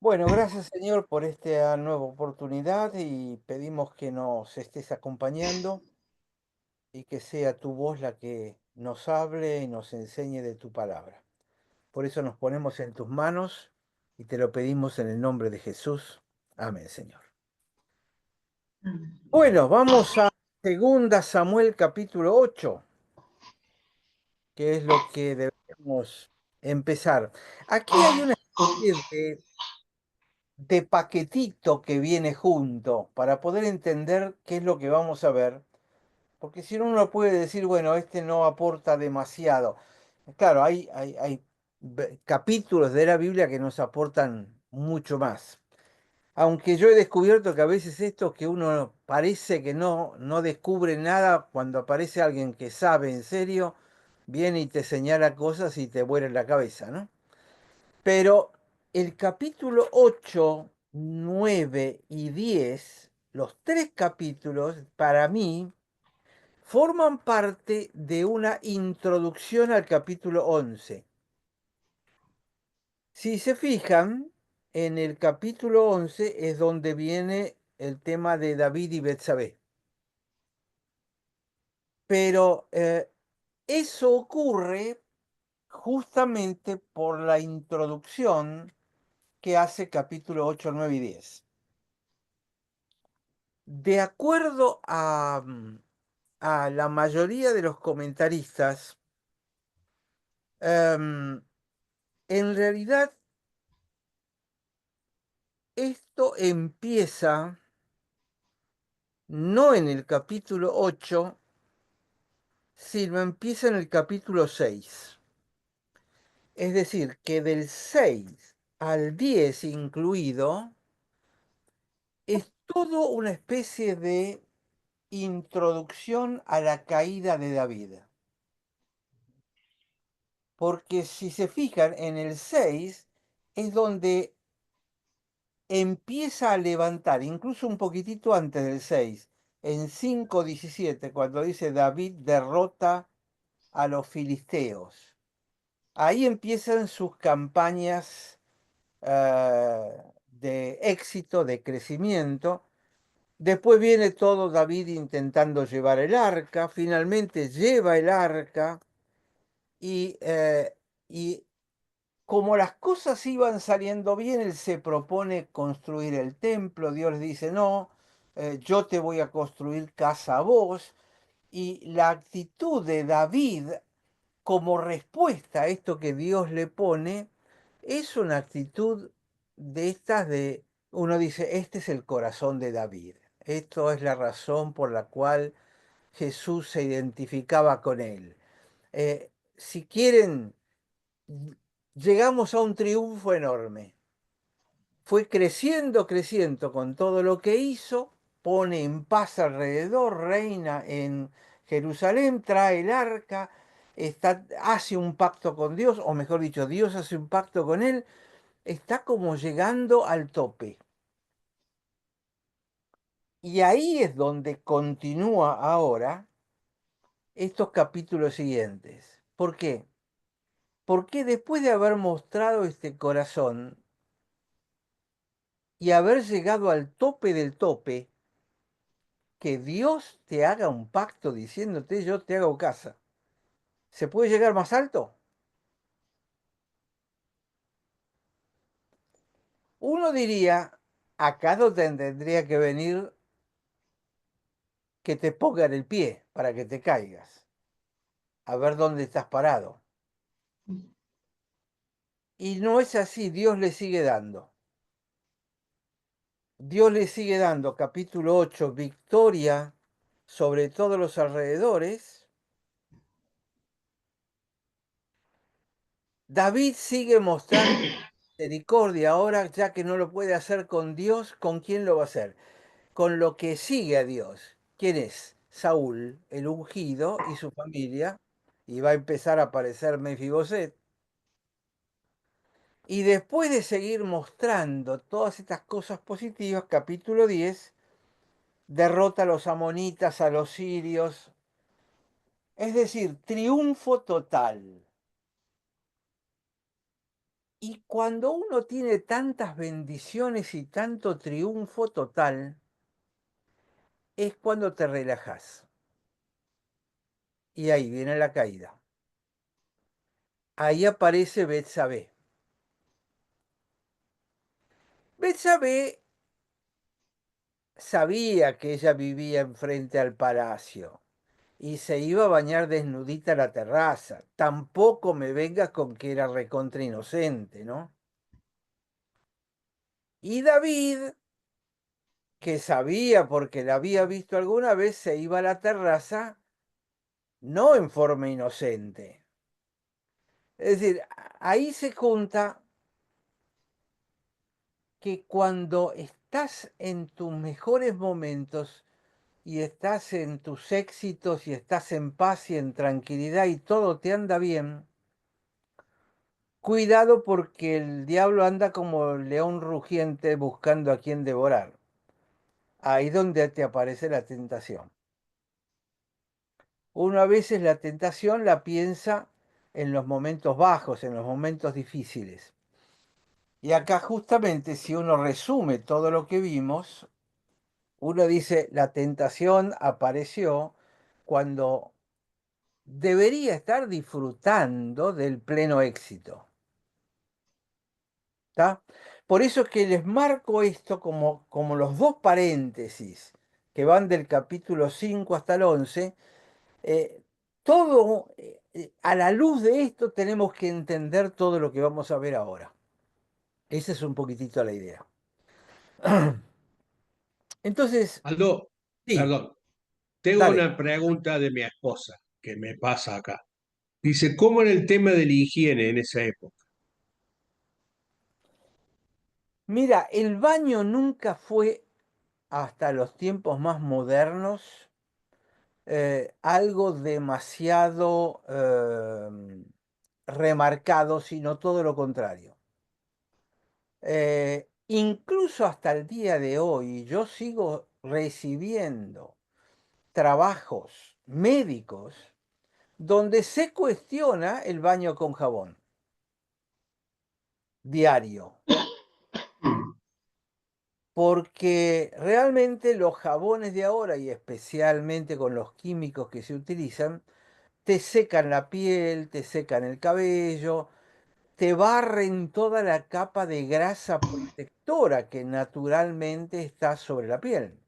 Bueno, gracias Señor por esta nueva oportunidad y pedimos que nos estés acompañando y que sea tu voz la que nos hable y nos enseñe de tu palabra. Por eso nos ponemos en tus manos y te lo pedimos en el nombre de Jesús. Amén, Señor. Bueno, vamos a Segunda Samuel capítulo 8, que es lo que debemos empezar. Aquí hay una especie de paquetito que viene junto para poder entender qué es lo que vamos a ver, porque si no uno puede decir, bueno, este no aporta demasiado. Claro, hay capítulos de la Biblia que nos aportan mucho más. Aunque yo he descubierto que a veces esto que uno parece que no descubre nada, cuando aparece alguien que sabe en serio, viene y te señala cosas y te vuela la cabeza, ¿no? Pero el capítulo 8, 9 y 10, los tres capítulos, para mí, forman parte de una introducción al capítulo 11. Si se fijan, en el capítulo 11 es donde viene el tema de David y Betsabé. Pero eso ocurre justamente por la introducción que hace capítulo 8, 9 y 10. De acuerdo a la mayoría de los comentaristas, en realidad esto empieza no en el capítulo 8, sino empieza en el capítulo 6. Es decir, que del 6 al 10 incluido, es todo una especie de introducción a la caída de David. Porque si se fijan, en el 6 es donde empieza a levantar, incluso un poquitito antes del 6, en 5:17, cuando dice David derrota a los filisteos. Ahí empiezan sus campañas de éxito, de crecimiento. Después viene todo David intentando llevar el arca, finalmente lleva el arca y como las cosas iban saliendo bien, él se propone construir el templo. Dios le dice, no, yo te voy a construir casa a vos. Y la actitud de David como respuesta a esto que Dios le pone es una actitud de estas de, uno dice, este es el corazón de David. Esto es la razón por la cual Jesús se identificaba con él. Si quieren, llegamos a un triunfo enorme. Fue creciendo, creciendo con todo lo que hizo, pone en paz alrededor, reina en Jerusalén, trae el arca, hace un pacto con Dios, o mejor dicho, Dios hace un pacto con él, está como llegando al tope. Y ahí es donde continúa ahora estos capítulos siguientes. ¿Por qué? Porque después de haber mostrado este corazón y haber llegado al tope del tope, que Dios te haga un pacto diciéndote yo te hago casa. ¿Se puede llegar más alto? Uno diría, acá no tendría que venir que te pongan el pie para que te caigas, a ver dónde estás parado. Y no es así, Dios le sigue dando. Dios le sigue dando, capítulo 8, victoria sobre todos los alrededores. David sigue mostrando misericordia ahora, ya que no lo puede hacer con Dios, ¿con quién lo va a hacer? Con lo que sigue a Dios. ¿Quién es? Saúl, el ungido, y su familia, y va a empezar a aparecer Mefiboset. Y después de seguir mostrando todas estas cosas positivas, capítulo 10, derrota a los amonitas, a los sirios, es decir, triunfo total. Y cuando uno tiene tantas bendiciones y tanto triunfo total, es cuando te relajas. Y ahí viene la caída. Ahí aparece Betsabé. Betsabé sabía que ella vivía enfrente al palacio y se iba a bañar desnudita a la terraza. Tampoco me vengas con que era recontra inocente, ¿no? Y David, que sabía porque la había visto alguna vez, se iba a la terraza no en forma inocente. Es decir, ahí se junta que cuando estás en tus mejores momentos y estás en tus éxitos y estás en paz y en tranquilidad y todo te anda bien, cuidado porque el diablo anda como león rugiente buscando a quien devorar. Ahí donde te aparece la tentación. Uno a veces la tentación la piensa en los momentos bajos, en los momentos difíciles. Y acá justamente si uno resume todo lo que vimos, uno dice, la tentación apareció cuando debería estar disfrutando del pleno éxito. ¿Está? Por eso es que les marco esto como los dos paréntesis que van del capítulo 5 hasta el 11. eh, Todo, a la luz de esto tenemos que entender todo lo que vamos a ver ahora. Esa es un poquitito la idea. Entonces, Aldo, sí, perdón, tengo dale. una pregunta de mi esposa que me pasa acá. Dice, ¿cómo era el tema de la higiene en esa época? Mira, el baño nunca fue, hasta los tiempos más modernos, algo demasiado remarcado, sino todo lo contrario. Incluso hasta el día de hoy, yo sigo recibiendo trabajos médicos donde se cuestiona el baño con jabón diario, porque realmente los jabones de ahora, y especialmente con los químicos que se utilizan, te secan la piel, te secan el cabello, te barren toda la capa de grasa protectora que naturalmente está sobre la piel.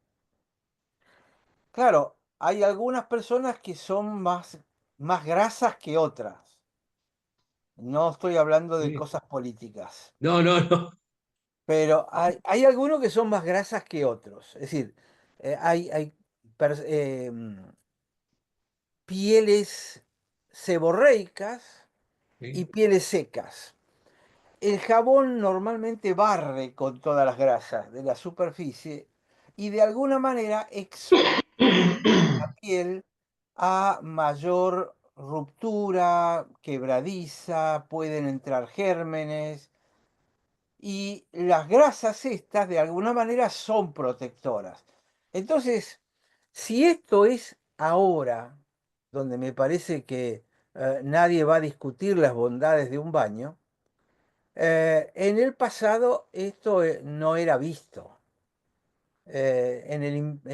Claro, hay algunas personas que son más grasas que otras. No estoy hablando de Sí. cosas políticas, No, no, no. pero hay algunos que son más grasas que otros. Es decir, hay pieles seborreicas y Sí. pieles secas. El jabón normalmente barre con todas las grasas de la superficie y de alguna manera expone la piel a mayor ruptura, quebradiza, pueden entrar gérmenes y las grasas estas de alguna manera son protectoras. Entonces, si esto es ahora, donde me parece que nadie va a discutir las bondades de un baño, en el pasado esto no era visto. Entre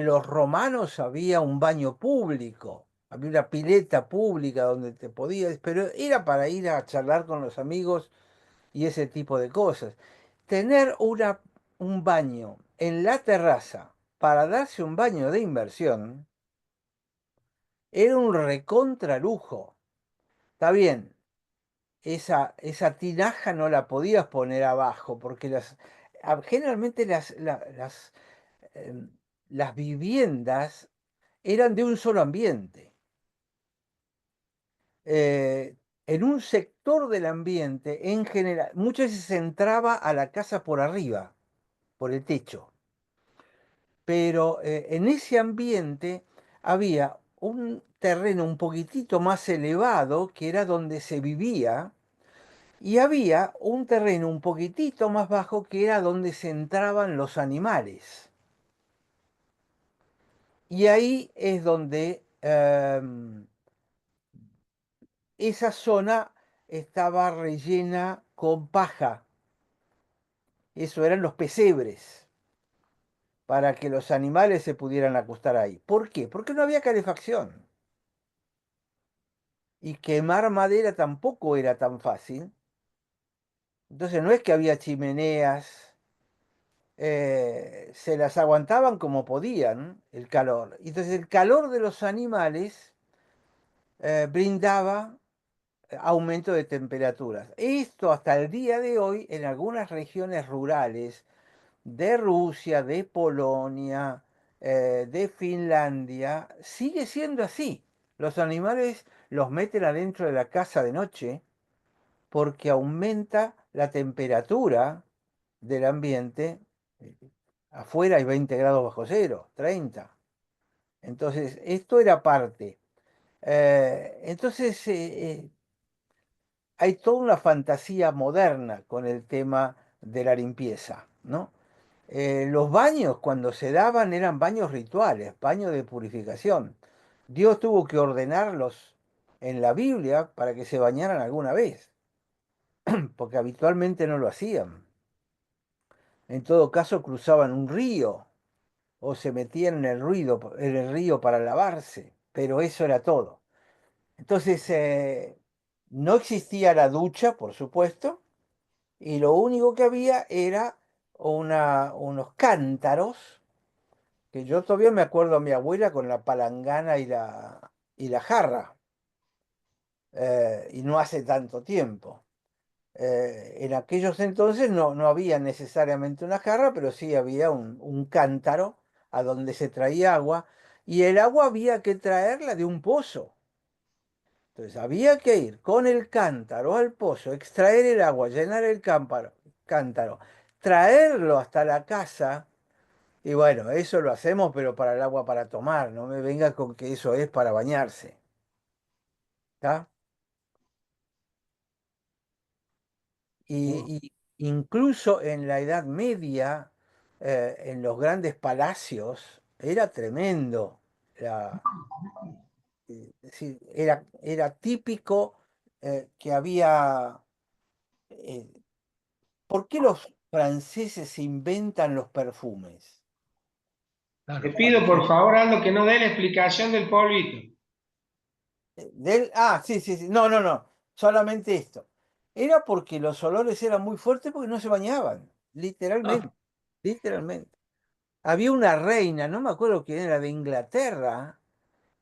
los romanos había un baño público, había una pileta pública donde te podías, pero era para ir a charlar con los amigos y ese tipo de cosas. Tener un baño en la terraza para darse un baño de inversión era un recontralujo. Está bien, esa tinaja no la podías poner abajo, porque generalmente em, las viviendas eran de un solo ambiente. En un sector del ambiente, en general, muchas veces se entraba a la casa por arriba, por el techo, pero en ese ambiente había un terreno un poquitito más elevado, que era donde se vivía, y había un terreno un poquitito más bajo que era donde se entraban los animales. Y ahí es donde esa zona estaba rellena con paja. Eso eran los pesebres, para que los animales se pudieran acostar ahí. ¿Por qué? Porque no había calefacción. Y quemar madera tampoco era tan fácil. Entonces no es que había chimeneas, se las aguantaban como podían el calor. Entonces el calor de los animales brindaba aumento de temperaturas. Esto hasta el día de hoy en algunas regiones rurales de Rusia, de Polonia, de Finlandia, sigue siendo así. Los animales los meten adentro de la casa de noche porque aumenta la temperatura del ambiente. eh, Afuera hay 20 grados bajo cero, 30. Entonces, esto era parte. Entonces, hay toda una fantasía moderna con el tema de la limpieza, ¿no? Los baños cuando se daban eran baños rituales, baños de purificación. Dios tuvo que ordenarlos en la Biblia para que se bañaran alguna vez, porque habitualmente no lo hacían. En todo caso cruzaban un río o se metían en el río para lavarse, pero eso era todo. Entonces, no existía la ducha, por supuesto, y lo único que había era unos cántaros, que yo todavía me acuerdo a mi abuela con la palangana y la jarra, y no hace tanto tiempo. En aquellos entonces no había necesariamente una jarra, pero sí había un cántaro a donde se traía agua, y el agua había que traerla de un pozo. Entonces había que ir con el cántaro al pozo, extraer el agua, llenar el cántaro, traerlo hasta la casa. Y bueno, eso lo hacemos, pero para el agua para tomar, no me venga con que eso es para bañarse. ¿Está? Oh, Y incluso en la Edad Media, en los grandes palacios, era tremendo. La- es decir, era típico que había... eh, ¿por qué los franceses inventan los perfumes? claro, Te pido por favor, Aldo, que no dé la explicación del polvito. Sí, sí, sí. No, no, no. Solamente esto. Era porque los olores eran muy fuertes porque no se bañaban. Literalmente. ah, Literalmente. Había una reina, no me acuerdo quién era, de Inglaterra,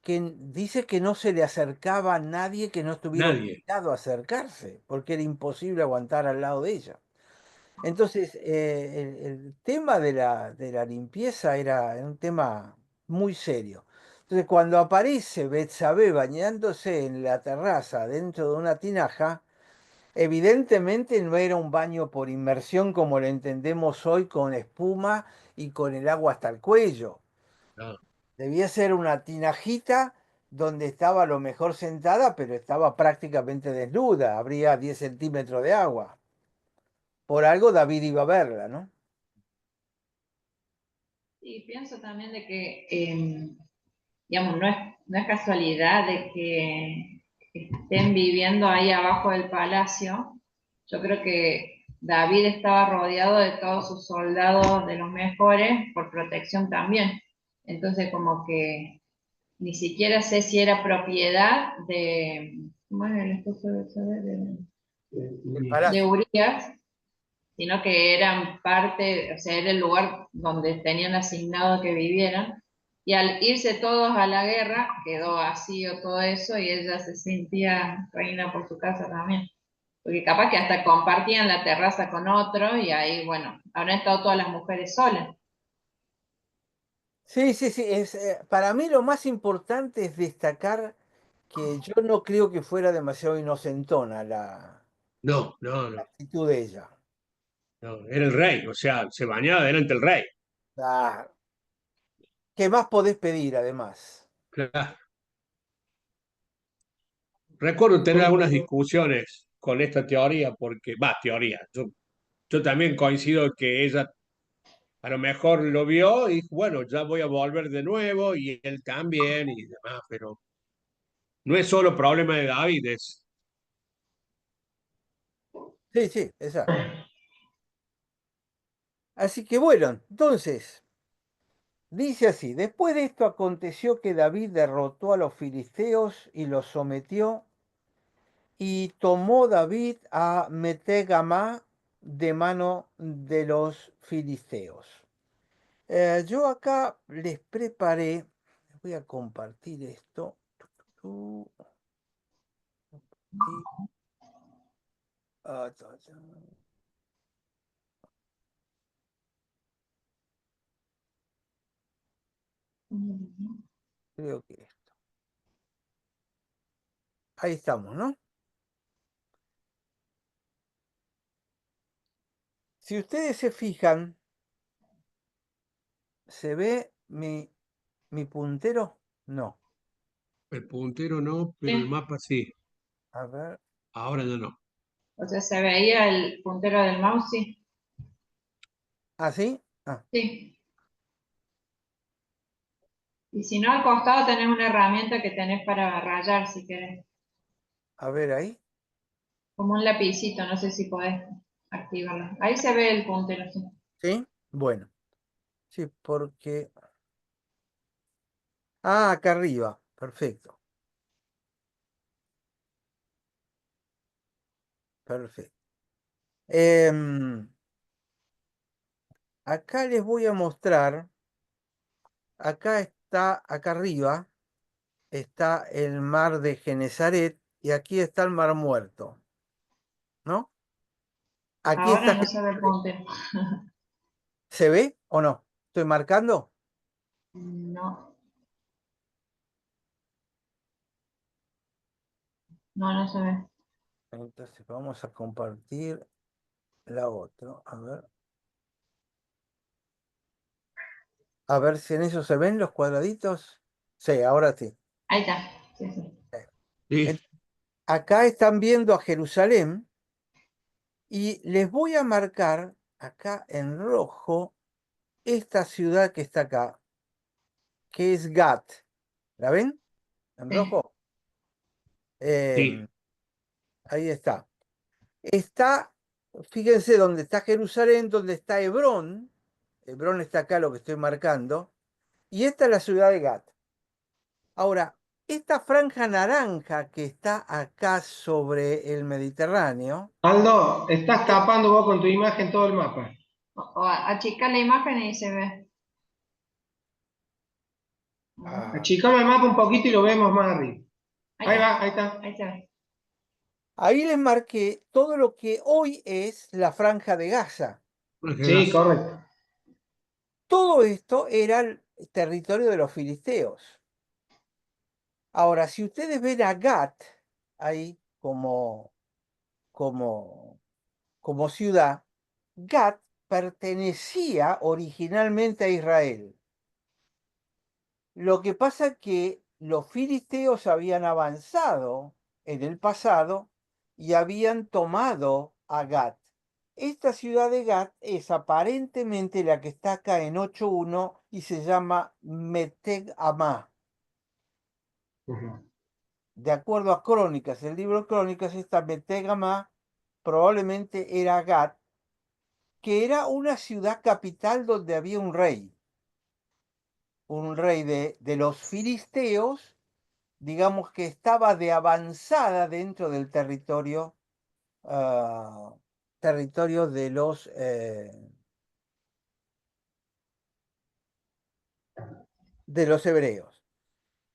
que dice que no se le acercaba a nadie que no estuviera nadie. obligado a acercarse, porque era imposible aguantar al lado de ella. Entonces, el tema de la limpieza era un tema muy serio. Entonces, cuando aparece Betsabé bañándose en la terraza dentro de una tinaja, evidentemente no era un baño por inmersión como lo entendemos hoy con espuma y con el agua hasta el cuello. No, Debía ser una tinajita donde estaba a lo mejor sentada, pero estaba prácticamente desnuda. Habría 10 centímetros de agua. Por algo David iba a verla, ¿no? Y pienso también de que, digamos, no es casualidad de que estén viviendo ahí abajo del palacio. Yo creo que David estaba rodeado de todos sus soldados de los mejores por protección también. Entonces, como que ni siquiera sé si era propiedad de, ¿cómo es el esposo El de palacio. Urías? Sino que eran parte, o sea, era el lugar donde tenían asignado que vivieran. Y al irse todos a la guerra, quedó vacío todo eso y ella se sentía reina por su casa también. Porque capaz que hasta compartían la terraza con otro y ahí, bueno, habrán estado todas las mujeres solas. Sí, sí, sí. Para mí lo más importante es destacar que yo no creo que fuera demasiado inocentona no, no, la no, actitud de ella. no, era el rey, o sea, se bañaba delante del rey. Ah, ¿qué más podés pedir además? Claro. Recuerdo tener algunas discusiones con esta teoría, porque, va, teoría, yo también coincido que ella a lo mejor lo vio y dijo, bueno, ya voy a volver de nuevo, y él también, y demás, pero no es solo problema de David, Sí, sí, exacto. Así que bueno, entonces, dice así, después de esto aconteció que David derrotó a los filisteos y los sometió, y tomó David a Metegama de mano de los filisteos. Yo acá les preparé, voy a compartir esto. Y, creo que esto. Ahí estamos, ¿no? Si ustedes se fijan, ¿se ve mi puntero? No. El puntero no, pero el Sí. mapa sí. A ver. Ahora ya no. O sea, se veía el puntero del mouse, sí. ¿Ah, sí? Ah, Sí. Y si no, al costado tenés una herramienta que tenés para rayar si querés. a ver ahí. Como un lapicito, no sé si podés activarlo. Ahí se ve el puntero, sí. ¿Sí? Bueno. Sí, porque... Ah, acá arriba. Perfecto. Perfecto. Acá les voy a mostrar. Acá está, acá arriba, está el mar de Genesaret y aquí está el mar muerto, ¿no? Aquí Ahora está no se ve el Genesaret. puntero. ¿Se ve o no? ¿Estoy marcando? No, no, no se ve. Entonces vamos a compartir la otra. A ver si en eso se ven los cuadraditos. Sí, ahora sí. Ahí está. Sí, sí. Sí, En- Acá están viendo a Jerusalén y les voy a marcar acá en rojo esta ciudad que está acá, que es Gat. ¿La ven? En Sí. rojo. Em, sí. ahí está. Está, fíjense dónde está Jerusalén, donde está Hebrón. Hebrón está acá, lo que estoy marcando. Y esta es la ciudad de Gat. Ahora, esta franja naranja que está acá sobre el Mediterráneo, Aldo, estás eh, tapando vos con tu imagen todo el mapa. O achicar la imagen y se ve. A ver. ah, Achicame el mapa un poquito y lo vemos más arriba. Ahí Ahí está. va, ahí está. Ahí se ve. ahí les marqué todo lo que hoy es la franja de Gaza. Sí, correcto. Todo esto era el territorio de los filisteos. Ahora, si ustedes ven a Gat ahí como, como ciudad, Gat pertenecía originalmente a Israel. Lo que pasa es que los filisteos habían avanzado en el pasado y habían tomado a Gat. Esta ciudad de Gat es aparentemente la que está acá en 8.1 y se llama Meteg Amá. Ujú. De acuerdo a Crónicas, el libro Crónicas, esta Meteg Amá probablemente era Gat, que era una ciudad capital donde había un rey de los filisteos, digamos que estaba de avanzada dentro del territorio, ah, territorio de los hebreos.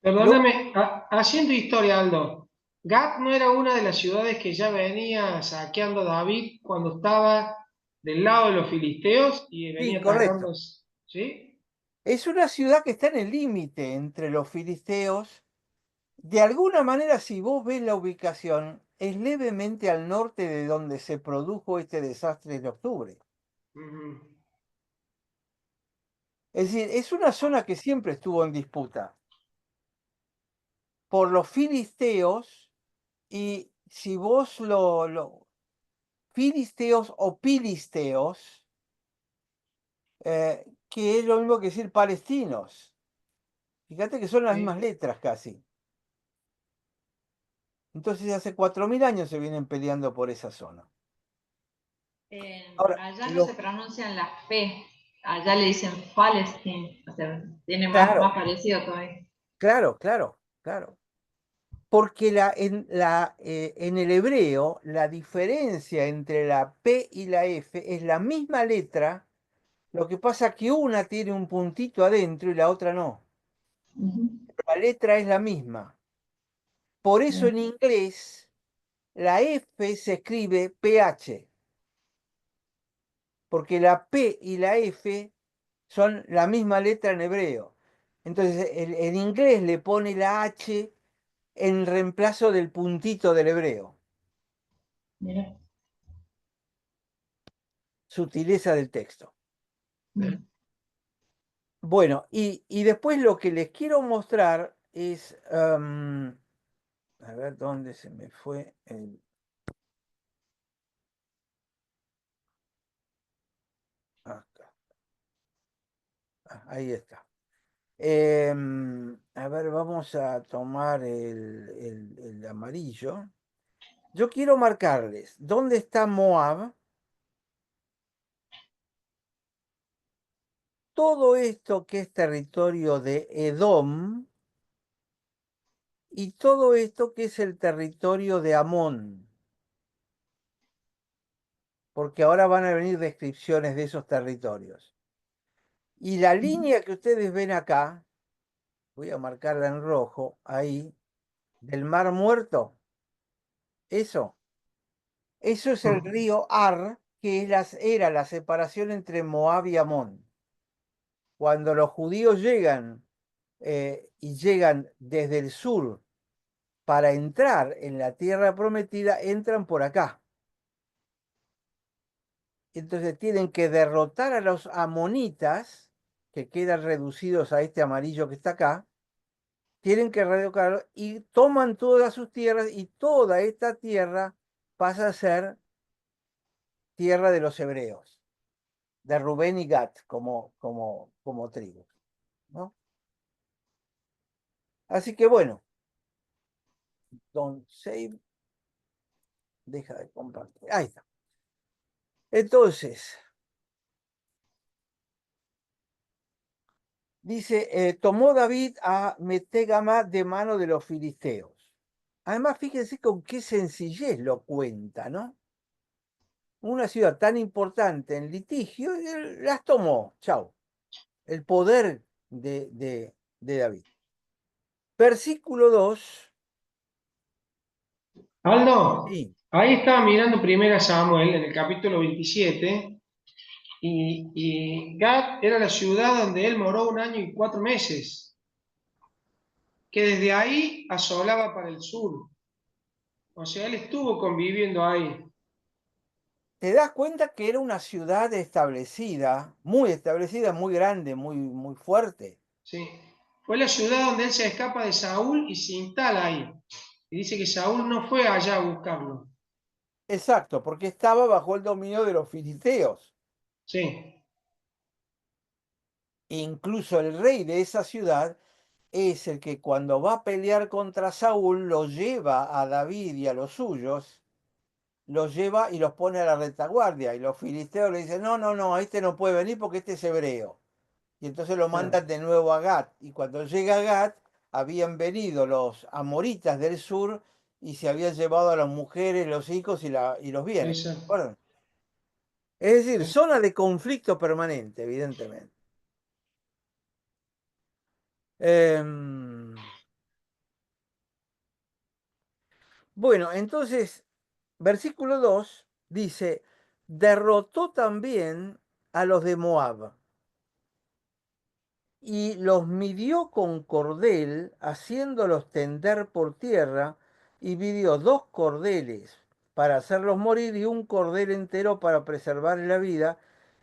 Lo, Perdóname, haciendo historia, Aldo. Gat no era una de las ciudades que ya venía saqueando David cuando estaba del lado de los filisteos y sí, venía correcto. atacando, ¿sí? Es una ciudad que está en el límite entre los filisteos. De alguna manera, si vos ves la ubicación, es levemente al norte de donde se produjo este desastre de octubre. Ujú. Es decir, es una zona que siempre estuvo en disputa por los filisteos y si vos filisteos o pilisteos, que es lo mismo que decir palestinos. Fíjate que son las mismas Sí. letras casi. Entonces hace 4.000 años se vienen peleando por esa zona. Ahora, allá no se pronuncian las P, allá le dicen Palestine, o sea, tiene más claro, parecido todavía. claro, claro, claro. Porque en el hebreo la diferencia entre la P y la F es la misma letra, lo que pasa que una tiene un puntito adentro y la otra no. Ujú. La letra es la misma. Por eso en Bien. inglés la F se escribe PH, porque la P y la F son la misma letra en hebreo. Entonces en inglés le pone la H en reemplazo del puntito del hebreo. Mira. Sutileza del texto. Mm. Bueno, y después lo que les quiero mostrar es, a ver dónde se me fue el... Acá. Ahí está. A ver, vamos a tomar el amarillo. Yo quiero marcarles dónde está Moab. Todo esto que es territorio de Edom y todo esto que es el territorio de Amón, porque ahora van a venir descripciones de esos territorios. Y la línea que ustedes ven acá, voy a marcarla en rojo, ahí, del Mar Muerto, eso es el río Ar, que era la separación entre Moab y Amón. Cuando los judíos llegan y llegan desde el sur para entrar en la tierra prometida, entran por acá. Entonces tienen que derrotar a los amonitas, que quedan reducidos a este amarillo que está acá, tienen que derrocarlo y toman todas sus tierras y toda esta tierra pasa a ser tierra de los hebreos, de Rubén y Gad como tribus, ¿no? Así que bueno, don't save, deja de compartir. Ahí está. Entonces, dice, tomó David a Metegama de mano de los filisteos. Además, fíjense con qué sencillez lo cuenta, ¿no? Una ciudad tan importante en litigio, y él las tomó, chau. El poder de David. Versículo 2. Aldo, Sí, ahí estaba mirando primero a Samuel en el capítulo 27 y Gad era la ciudad donde él moró 1 año y 4 meses, que desde ahí asolaba para el sur. O sea, él estuvo conviviendo ahí. te das cuenta que era una ciudad establecida, muy grande, muy fuerte. Sí. Fue la ciudad donde él se escapa de Saúl y se instala ahí. Y dice que Saúl no fue allá a buscarlo. Exacto, porque estaba bajo el dominio de los filisteos. Sí, Incluso el rey de esa ciudad es el que cuando va a pelear contra Saúl lo lleva a David y a los suyos, los lleva y los pone a la retaguardia. Y los filisteos le dicen, no, no, no, este no puede venir porque este es hebreo. Y entonces lo claro, mandan de nuevo a Gat. Y cuando llega a Gat, habían venido los amoritas del sur y se habían llevado a las mujeres, los hijos y los bienes. exacto. Bueno, es decir, Sí. zona de conflicto permanente, evidentemente. Em, bueno, entonces, versículo 2 dice, derrotó también a los de Moab y los midió con cordel, haciéndolos tender por tierra, y midió 2 cordeles para hacerlos morir y un cordel entero para preservar la vida,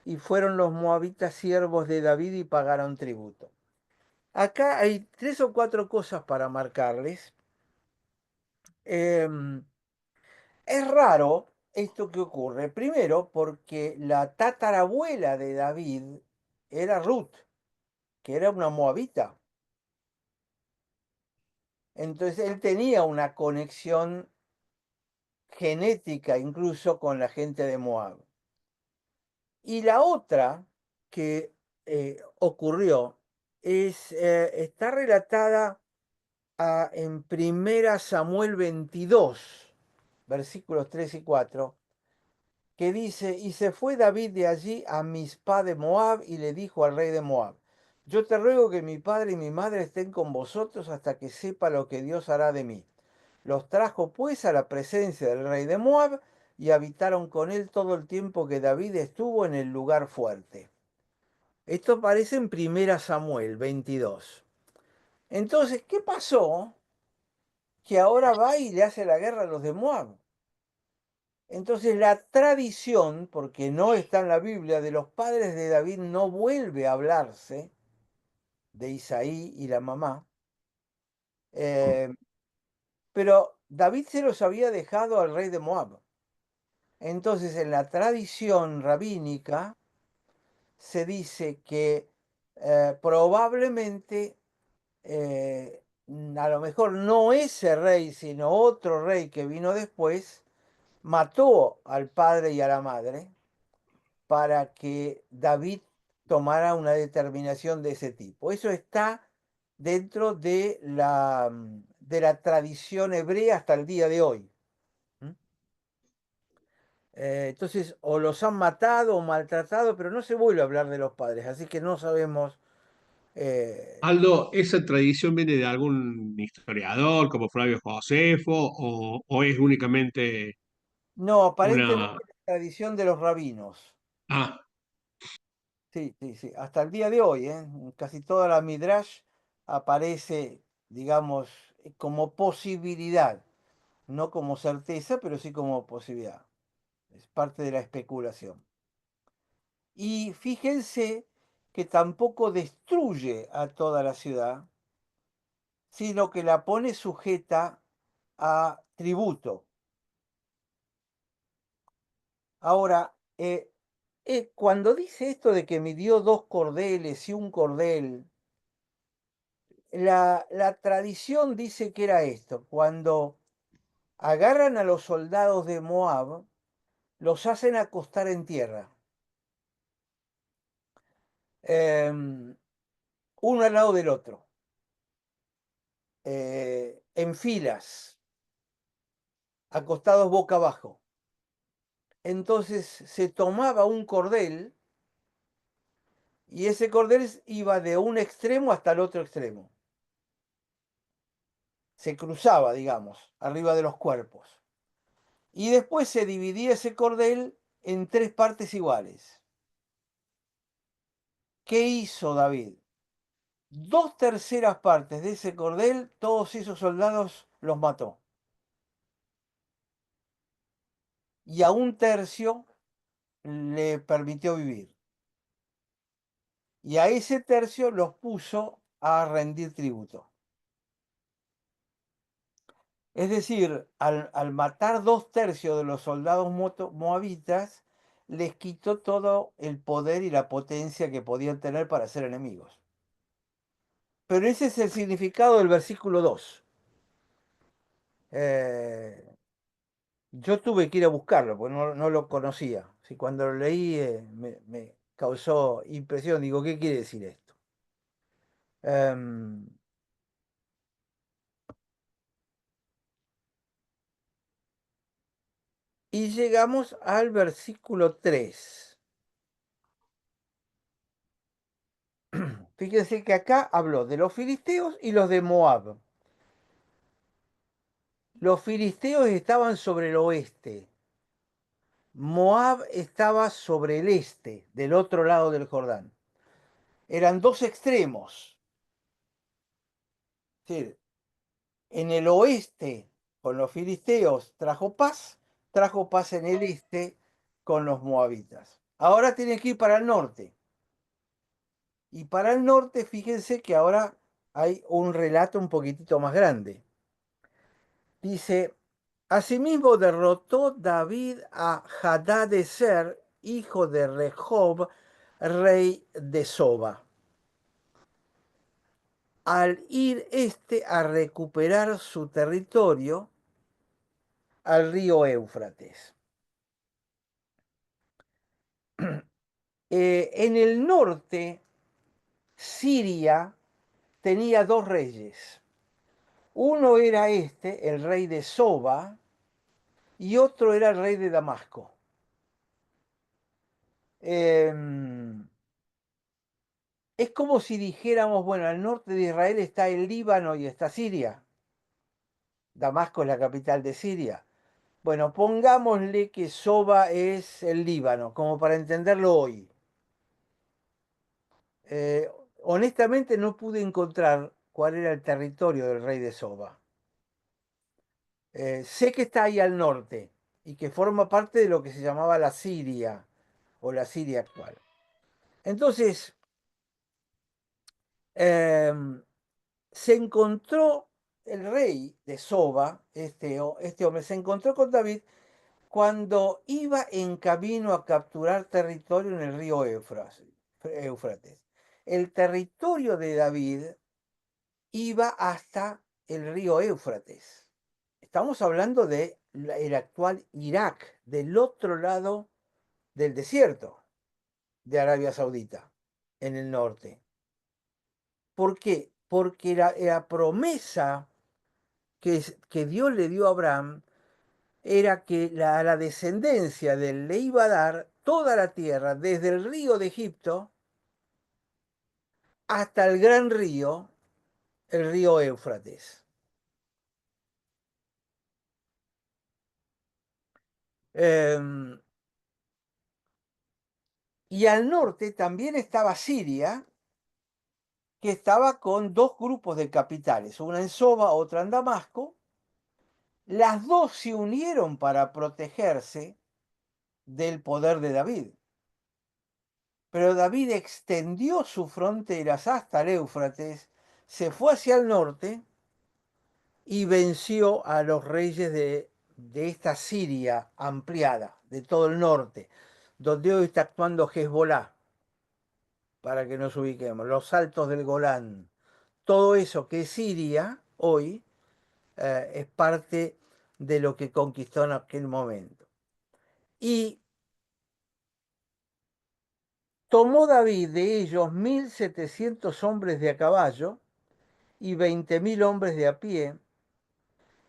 y fueron los moabitas siervos de David y pagaron tributo. Acá hay 3 o 4 cosas para marcarles. Em, es raro esto que ocurre, primero porque la tatarabuela de David era Ruth, que era una moabita. Entonces él tenía una conexión genética incluso con la gente de Moab. Y la otra que ocurrió está relatada en Primera Samuel 22, versículos 3 y 4, que dice, y se fue David de allí a Mizpá de Moab y le dijo al rey de Moab, yo te ruego que mi padre y mi madre estén con vosotros hasta que sepa lo que Dios hará de mí. Los trajo pues a la presencia del rey de Moab y habitaron con él todo el tiempo que David estuvo en el lugar fuerte. Esto aparece en Primera Samuel 22. Entonces, ¿qué pasó? Que ahora va y le hace la guerra a los de Moab. Entonces la tradición, porque no está en la Biblia, de los padres de David no vuelve a hablarse de Isaí y la mamá, eh, pero David se los había dejado al rey de Moab. Entonces en la tradición rabínica se dice que probablemente, a lo mejor no ese rey, sino otro rey que vino después, mató al padre y a la madre para que David tomara una determinación de ese tipo. Eso está dentro de la tradición hebrea hasta el día de hoy. Entonces, o los han matado o maltratado, pero no se vuelve a hablar de los padres, así que no sabemos. eh, Aldo, ¿esa tradición viene de algún historiador como Flavio Josefo o es únicamente no, aparentemente una... es la tradición de los rabinos. Ah, Sí, sí, sí. Hasta el día de hoy, en casi toda la Midrash aparece, digamos, como posibilidad. No como certeza, pero sí como posibilidad. Es parte de la especulación. Y fíjense que tampoco destruye a toda la ciudad, sino que la pone sujeta a tributo. Ahora, cuando dice esto de que midió 2 cordeles y un cordel, la tradición dice que era esto: cuando agarran a los soldados de Moab, los hacen acostar en tierra. Em, Uno al lado del otro, en filas, acostados boca abajo. Entonces se tomaba un cordel y ese cordel iba de un extremo hasta el otro extremo. Se cruzaba, digamos, arriba de los cuerpos. Y después se dividía ese cordel en 3 partes iguales. ¿Qué hizo David? 2/3 partes de ese cordel, todos esos soldados los mató. Y a 1/3 le permitió vivir. Y a ese tercio los puso a rendir tributo. Es decir, al matar 2/3 de los soldados moabitas, les quitó todo el poder y la potencia que podían tener para ser enemigos. Pero ese es el significado del versículo 2. Eh, yo tuve que ir a buscarlo, porque no lo conocía. Si cuando lo leí me causó impresión, digo, ¿qué quiere decir esto? Em, y llegamos al versículo 3. Fíjense que acá habló de los filisteos y los de Moab. Los filisteos estaban sobre el oeste. Moab estaba sobre el este, del otro lado del Jordán. Eran 2 extremos. Es decir, en el oeste con los filisteos trajo paz en el este con los moabitas. Ahora tienen que ir para el norte. Y para el norte, fíjense que ahora hay un relato un poquitito más grande. Dice, asimismo derrotó David a Hadadezer, hijo de Rehob, rey de Soba, al ir a recuperar su territorio al río Éufrates. En el norte, Siria tenía dos reyes. Uno era el rey de Soba, y otro era el rey de Damasco. Es como si dijéramos, bueno, al norte de Israel está el Líbano y está Siria. Damasco es la capital de Siria. Bueno, pongámosle que Soba es el Líbano, como para entenderlo hoy. Eh, Honestamente no pude encontrar cuál era el territorio del rey de Soba. Sé que está ahí al norte y que forma parte de lo que se llamaba la Siria o la Siria actual. Entonces, em, se encontró el rey de Soba, este hombre, se encontró con David cuando iba en camino a capturar territorio en el río Éufrates. El territorio de David iba hasta el río Éufrates. Estamos hablando de el actual Irak, del otro lado del desierto de Arabia Saudita, en el norte. ¿Por qué? Porque la promesa que Dios le dio a Abraham era que a la descendencia de él le iba a dar toda la tierra, desde el río de Egipto hasta el gran río, el río Éufrates. Em, y al norte también estaba Siria, que estaba con dos grupos de capitales, una en Soba, otra en Damasco. Las dos se unieron para protegerse del poder de David. Pero David extendió sus fronteras hasta el Éufrates, se fue hacia el norte y venció a los reyes de esta Siria ampliada, de todo el norte, donde hoy está actuando Hezbolá, para que nos ubiquemos, los altos del Golán. Todo eso que es Siria hoy es parte de lo que conquistó en aquel momento. Y tomó David de ellos 1700 hombres de a caballo y 20.000 hombres de a pie,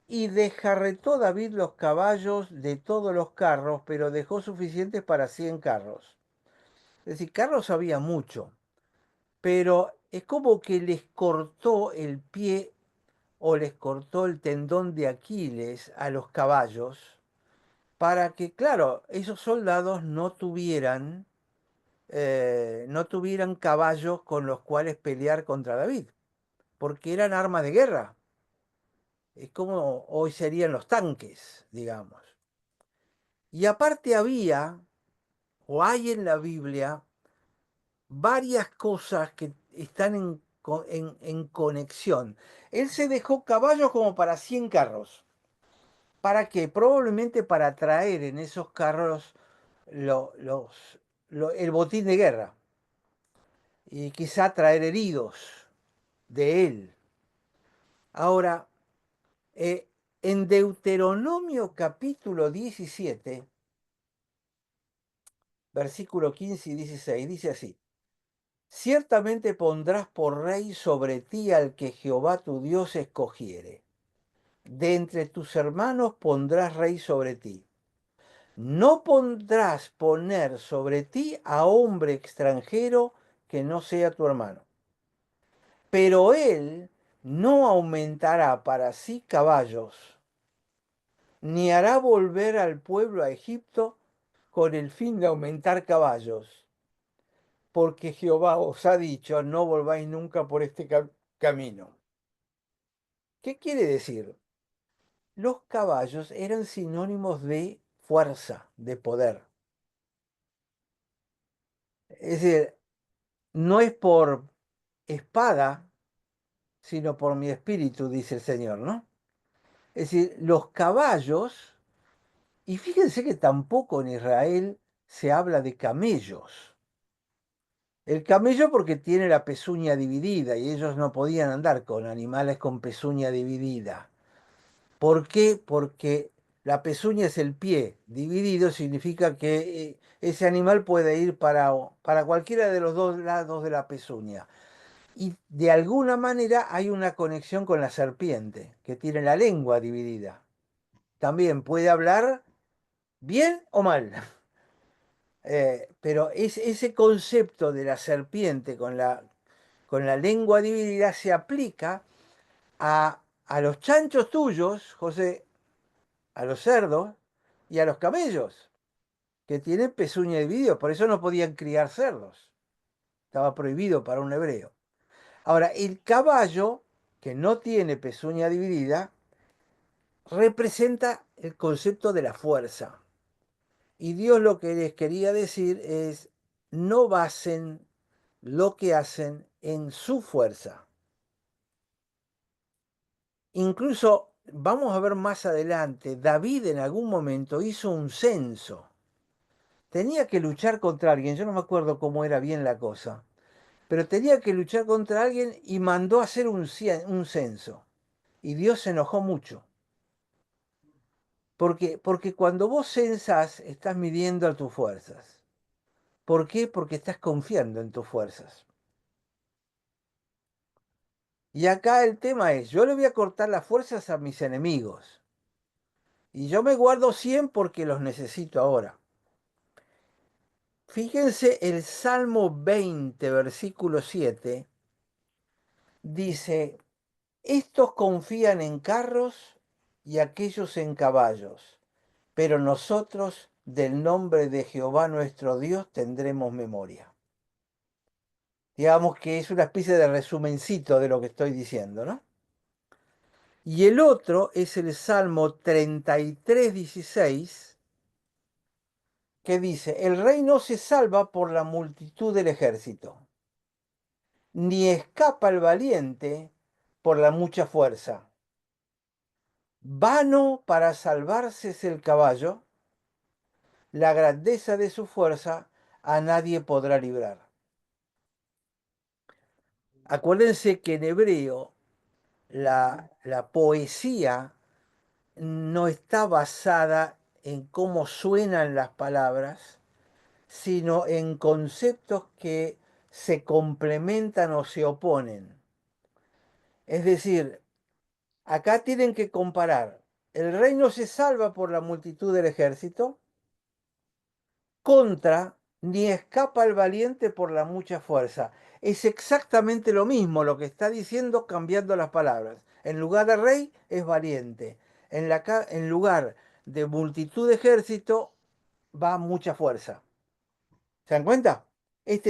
y desjarretó David los caballos de todos los carros, pero dejó suficientes para 100 carros. Es decir, carros había mucho, pero es como que les cortó el pie o les cortó el tendón de Aquiles a los caballos para que, claro, esos soldados no tuvieran caballos con los cuales pelear contra David, porque eran armas de guerra. Es como hoy serían los tanques, digamos. Y aparte había, o hay en la Biblia, varias cosas que están en conexión. Él se dejó caballos como para 100 carros. ¿Para qué? Probablemente para traer en esos carros el botín de guerra y quizá traer heridos de él. Ahora, en Deuteronomio capítulo 17, versículo 15 y 16, dice así: ciertamente pondrás por rey sobre ti al que Jehová tu Dios escogiere. De entre tus hermanos pondrás rey sobre ti. No pondrás poner sobre ti a hombre extranjero que no sea tu hermano. Pero él no aumentará para sí caballos, ni hará volver al pueblo a Egipto con el fin de aumentar caballos, porque Jehová os ha dicho, no volváis nunca por este camino. ¿Qué quiere decir? Los caballos eran sinónimos de fuerza, de poder. Es decir, no es por espada, sino por mi espíritu, dice el Señor, ¿no? Es decir, los caballos, y fíjense que tampoco en Israel se habla de camellos. El camello porque tiene la pezuña dividida y ellos no podían andar con animales con pezuña dividida. ¿Por qué? Porque La pezuña es el pie, dividido significa que ese animal puede ir para cualquiera de los dos lados de la pezuña. Y de alguna manera hay una conexión con la serpiente, que tiene la lengua dividida. También puede hablar bien o mal. Pero ese concepto de la serpiente con la lengua dividida se aplica a los chanchos tuyos, José, a los cerdos y a los camellos, que tienen pezuña dividida. Por eso no podían criar cerdos. Estaba prohibido para un hebreo. Ahora, el caballo, que no tiene pezuña dividida, representa el concepto de la fuerza. Y Dios lo que les quería decir es, no basen lo que hacen en su fuerza. Incluso, vamos a ver más adelante, David en algún momento hizo un censo. Tenía que luchar contra alguien, yo no me acuerdo cómo era bien la cosa, pero tenía que luchar contra alguien y mandó a hacer un censo. Y Dios se enojó mucho. Porque cuando vos censás, estás midiendo a tus fuerzas. ¿Por qué? Porque estás confiando en tus fuerzas. Y acá el tema es, yo le voy a cortar las fuerzas a mis enemigos. Y yo me guardo 100 porque los necesito ahora. Fíjense el Salmo 20, versículo 7, dice, estos confían en carros y aquellos en caballos, pero nosotros del nombre de Jehová nuestro Dios tendremos memoria. Digamos que es una especie de resumencito de lo que estoy diciendo, ¿no? Y el otro es el Salmo 33, 16, que dice, el rey no se salva por la multitud del ejército, ni escapa el valiente por la mucha fuerza. Vano para salvarse es el caballo, la grandeza de su fuerza a nadie podrá librar. Acuérdense que en hebreo la poesía no está basada en cómo suenan las palabras, sino en conceptos que se complementan o se oponen. Es decir, acá tienen que comparar, el rey no se salva por la multitud del ejército, contra ni escapa el valiente por la mucha fuerza. Es exactamente lo mismo lo que está diciendo cambiando las palabras. En lugar de rey es valiente. En lugar de multitud de ejército va mucha fuerza. ¿Se dan cuenta? Es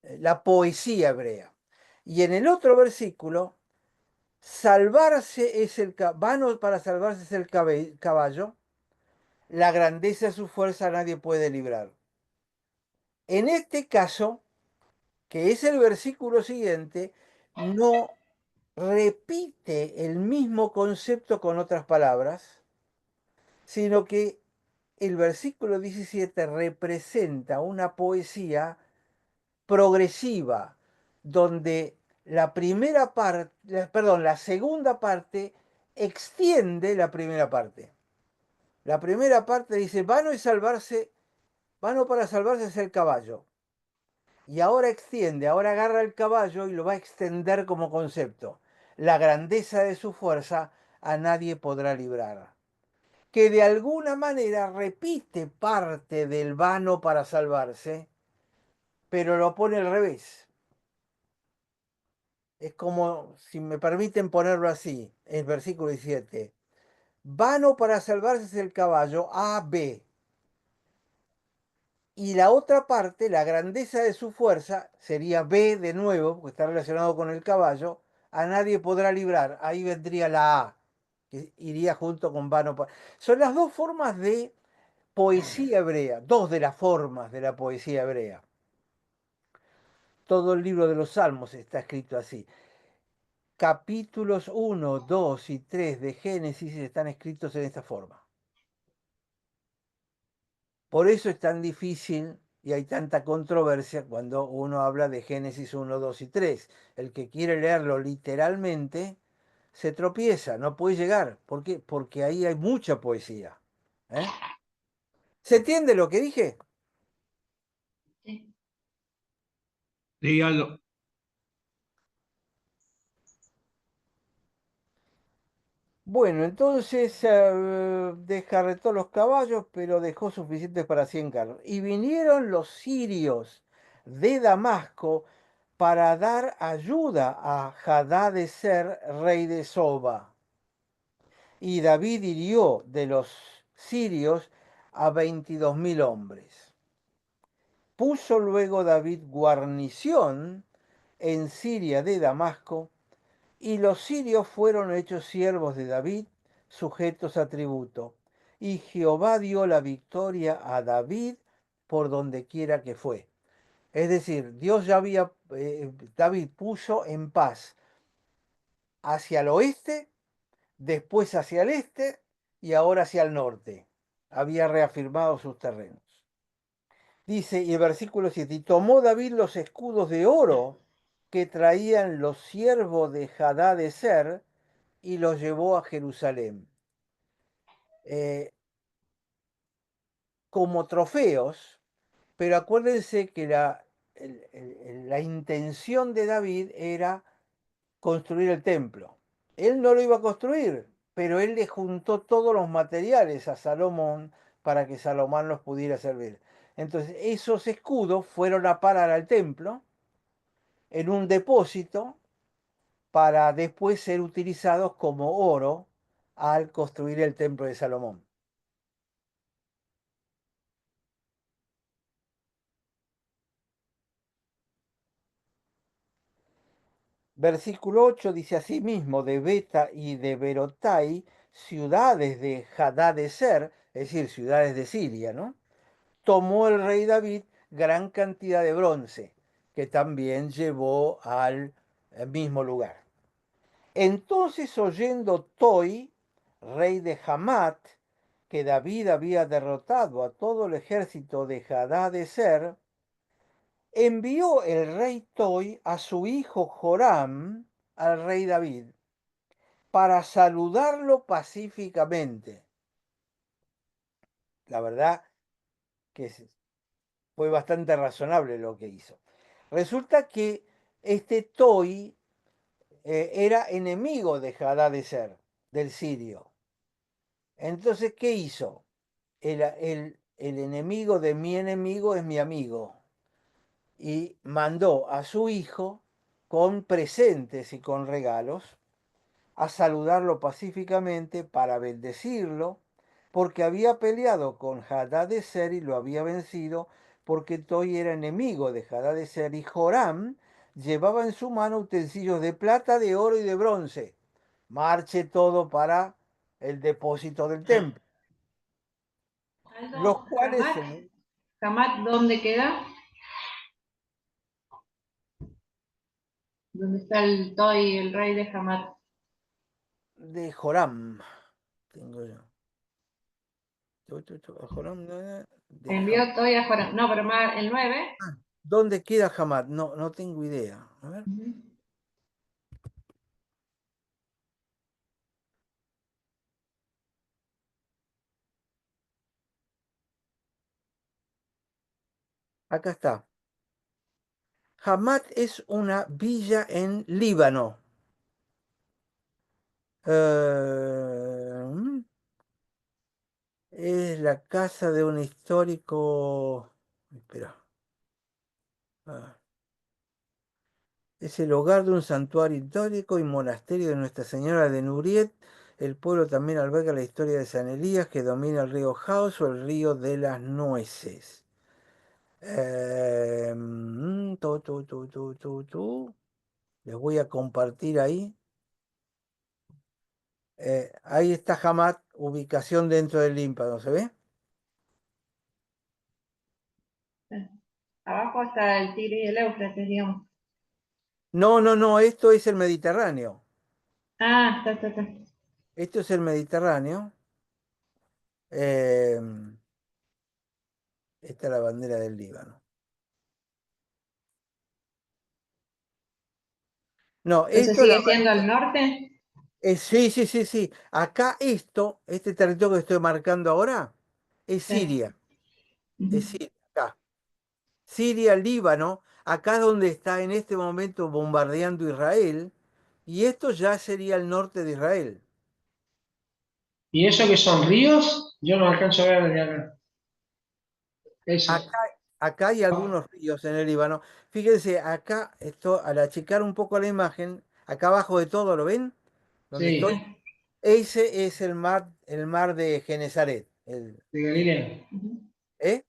la poesía hebrea. Y en el otro versículo, salvarse es vano para salvarse es el caballo, la grandeza de su fuerza nadie puede librar. En este caso, que es el versículo siguiente, no repite el mismo concepto con otras palabras, sino que el versículo 17 representa una poesía progresiva, donde la segunda parte extiende la primera parte. La primera parte dice, vano para salvarse es el caballo. Y ahora extiende, ahora agarra el caballo y lo va a extender como concepto. La grandeza de su fuerza a nadie podrá librar. Que de alguna manera repite parte del vano para salvarse, pero lo pone al revés. Es como, si me permiten ponerlo así, el versículo 17. Vano para salvarse es el caballo, A, B. Y la otra parte, la grandeza de su fuerza, sería B de nuevo, porque está relacionado con el caballo, a nadie podrá librar. Ahí vendría la A, que iría junto con vano. Son las dos formas de poesía hebrea, dos de las formas de la poesía hebrea. Todo el libro de los Salmos está escrito así. Capítulos 1, 2 y 3 de Génesis están escritos en esta forma. Por eso es tan difícil y hay tanta controversia cuando uno habla de Génesis 1, 2 y 3. El que quiere leerlo literalmente se tropieza, no puede llegar. ¿Por qué? Porque ahí hay mucha poesía. ¿Eh? ¿Se entiende lo que dije? Sí. Dígalo. Bueno, entonces descarretó los caballos, pero dejó suficientes para 100 carros. Y vinieron los sirios de Damasco para dar ayuda a Hadadezer, rey de Soba. Y David hirió de los sirios a 22.000 hombres. Puso luego David guarnición en Siria de Damasco, y los sirios fueron hechos siervos de David, sujetos a tributo. Y Jehová dio la victoria a David por donde quiera que fue. Es decir, Dios ya había, David puso en paz hacia el oeste, después hacia el este y ahora hacia el norte. Había reafirmado sus terrenos. Dice, y el versículo 7, y tomó David los escudos de oro que traían los siervos de Hadadezer y los llevó a Jerusalén. Como trofeos, pero acuérdense que la intención de David era construir el templo. Él no lo iba a construir, pero él le juntó todos los materiales a Salomón para que Salomón los pudiera servir. Entonces, esos escudos fueron a parar al templo en un depósito para después ser utilizados como oro al construir el templo de Salomón. Versículo 8 dice asimismo, de Beta y de Berotai, ciudades de Hadadezer, es decir, ciudades de Siria, ¿no? Tomó el rey David gran cantidad de bronce, que también llevó al mismo lugar. Entonces, oyendo Toi, rey de Hamat, que David había derrotado a todo el ejército de Hadadezer, envió el rey Toi a su hijo Joram al rey David para saludarlo pacíficamente. La verdad que fue bastante razonable lo que hizo. Resulta que este Toi era enemigo de Hadadezer, del sirio. Entonces, ¿qué hizo? El enemigo de mi enemigo es mi amigo. Y mandó a su hijo con presentes y con regalos a saludarlo pacíficamente para bendecirlo, porque había peleado con Hadadezer y lo había vencido, porque Toi era enemigo de Hadadezer y Joram llevaba en su mano utensilios de plata, de oro y de bronce. Marche todo para el depósito del templo, los Aldo, cuales Hamat, ¿dónde queda? ¿Dónde está el Toy, el rey de Hamat? de Joram, tengo yo. Joram de Hamat. Envió Toy a Joram. No, pero más el 9. ¿Dónde queda Hamat? No, no tengo idea. A ver. Acá está. Hamat es una villa en Líbano. Eh, es la casa de un histórico. Espera. Ah, es el hogar de un santuario histórico y monasterio de Nuestra Señora de Nuriet. El pueblo también alberga la historia de San Elías, que domina el río Jaus o el río de las nueces. Les voy a compartir ahí. Ahí está Hamat, ubicación dentro del límpano, ¿se ve? Abajo está el Tigre y el Éufrates, digamos. No, no, no, esto es el Mediterráneo. Ah, está. Esto es el Mediterráneo. Eh, esta es la bandera del Líbano. No, Entonces esto es la sigue siendo al bandera. norte. Sí, sí, sí, sí. Acá este territorio que estoy marcando ahora, es Sí. Siria. Es Ujú. Siria, acá. Siria, Líbano, acá es donde está en este momento bombardeando Israel, y esto ya sería el norte de Israel. ¿Y eso que son ríos? Yo no alcanzo a ver desde acá. Eso. Acá, acá hay algunos ríos en el Líbano. Fíjense, acá, esto, al achicar un poco la imagen, acá abajo de todo, ¿lo ven? Donde Sí, estoy. Sí. Ese es el mar de Genesaret. de Galilea. Ujú. ¿Eh?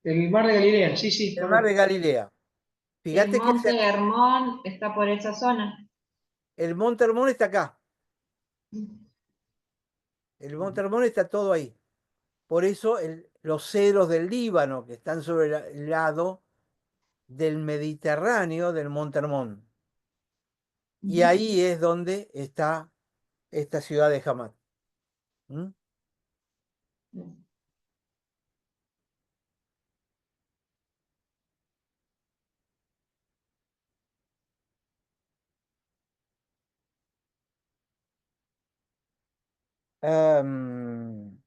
El mar de Galilea, sí, sí, El mar de correcto. Galilea. El Fíjate que monte Hermón está por esa zona. el Monte Hermón está acá. El Monte Hermón está todo ahí. Por eso los cedros del Líbano, que están sobre el lado del Mediterráneo del Monte Hermón. Y Ujú. ahí es donde está esta ciudad de Hamat. ¿Mm? Em,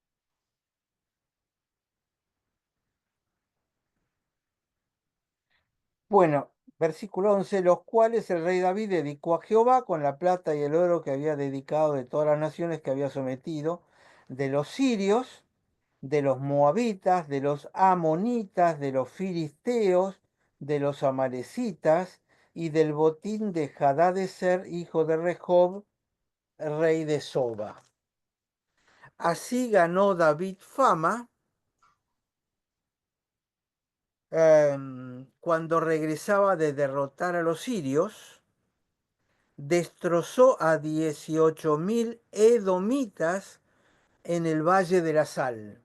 bueno, versículo 11, los cuales el rey David dedicó a Jehová con la plata y el oro que había dedicado de todas las naciones que había sometido, de los sirios, de los moabitas, de los amonitas, de los filisteos, de los amalecitas y del botín de Hadadezer, hijo de Rehob, rey de Soba. Así ganó David fama cuando regresaba de derrotar a los sirios, destrozó a 18.000 edomitas en el Valle de la Sal.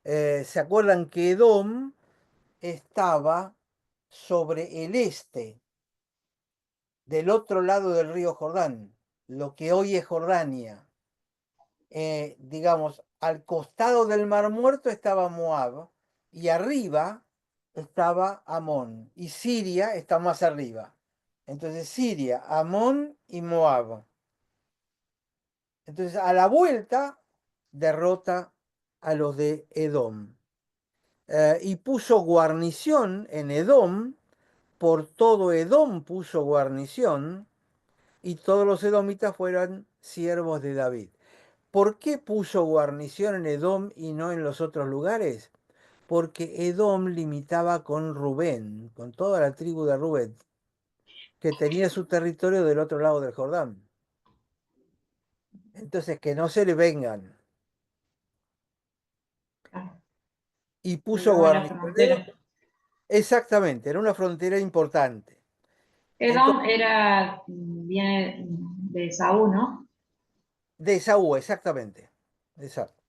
¿Se acuerdan que Edom estaba sobre el este, del otro lado del río Jordán, lo que hoy es Jordania? Digamos, al costado del Mar Muerto estaba Moab y arriba estaba Amón y Siria está más arriba. Entonces Siria, Amón y Moab. Entonces a la vuelta derrota a los de Edom. Y puso guarnición en Edom, por todo Edom puso guarnición, y todos los edomitas fueron siervos de David. ¿Por qué puso guarnición en Edom y no en los otros lugares? Porque Edom limitaba con Rubén, con toda la tribu de Rubén, que tenía su territorio del otro lado del Jordán. Entonces, que no se le vengan. Ah, Y puso quedó en la guarnición. frontera. Exactamente, era una frontera importante. Edom Entonces, viene de Saúl, ¿no? de Esaú, exactamente. Exacto.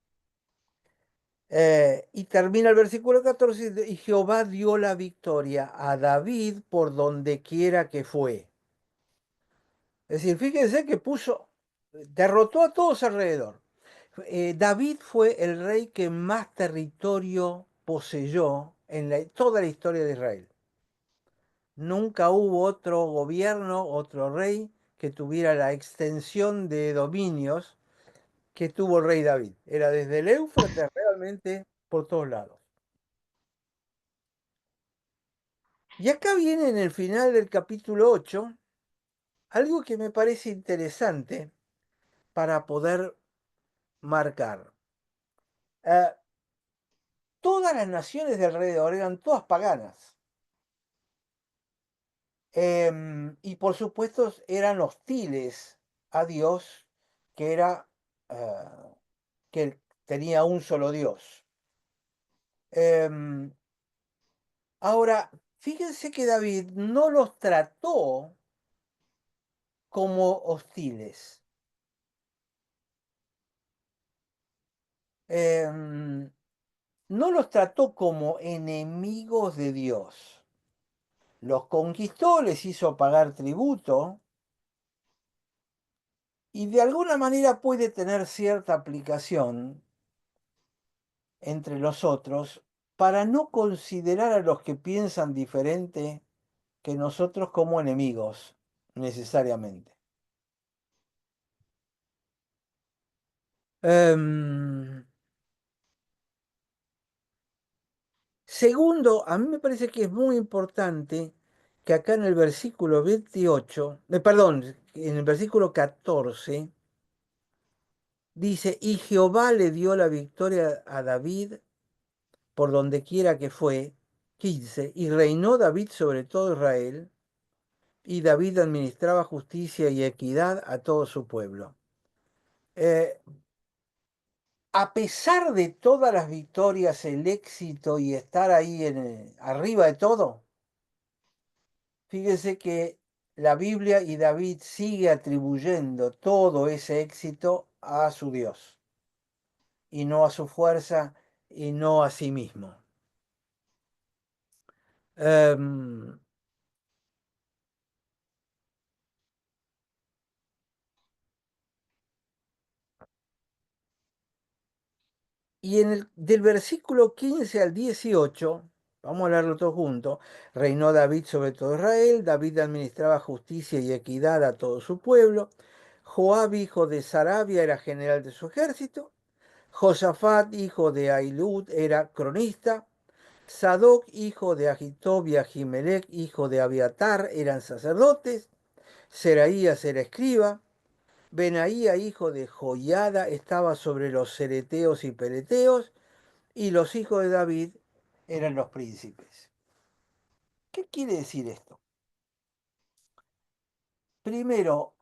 Y termina el versículo 14, y Jehová dio la victoria a David por donde quiera que fue. Es decir, fíjense que derrotó a todos alrededor. David fue el rey que más territorio poseyó en toda la historia de Israel. Nunca hubo otro gobierno, otro rey que tuviera la extensión de dominios que tuvo el rey David. Era desde el Éufrates realmente por todos lados. Y acá viene en el final del capítulo 8 algo que me parece interesante para poder marcar. Eh, Todas las naciones de alrededor eran todas paganas. Y por supuesto eran hostiles a Dios, que era que tenía un solo Dios. Em, Ahora, fíjense que David no los trató como hostiles. Em, no los trató como enemigos de Dios. Los conquistó, les hizo pagar tributo y de alguna manera puede tener cierta aplicación entre nosotros para no considerar a los que piensan diferente que nosotros como enemigos, necesariamente. Em, Segundo, a mí me parece que es muy importante que acá en el versículo 28, perdón, en el versículo 14, dice, y Jehová le dio la victoria a David por donde quiera que fue. 15, y reinó David sobre todo Israel, y David administraba justicia y equidad a todo su pueblo. Eh, a pesar de todas las victorias, el éxito y estar ahí arriba de todo, fíjese que la Biblia y David sigue atribuyendo todo ese éxito a su Dios y no a su fuerza y no a sí mismo. Em, y del versículo 15 al 18, vamos a leerlo todo junto, reinó David sobre todo Israel, David administraba justicia y equidad a todo su pueblo, Joab, hijo de Sarabia, era general de su ejército, Josafat, hijo de Ahilud, era cronista, Sadoc, hijo de Ahitob, y Ahimelech, hijo de Abiatar, eran sacerdotes, Seraías era escriba, Benaía, hijo de Joiada, estaba sobre los cereteos y peleteos, y los hijos de David eran los príncipes. ¿Qué quiere decir esto? Primero,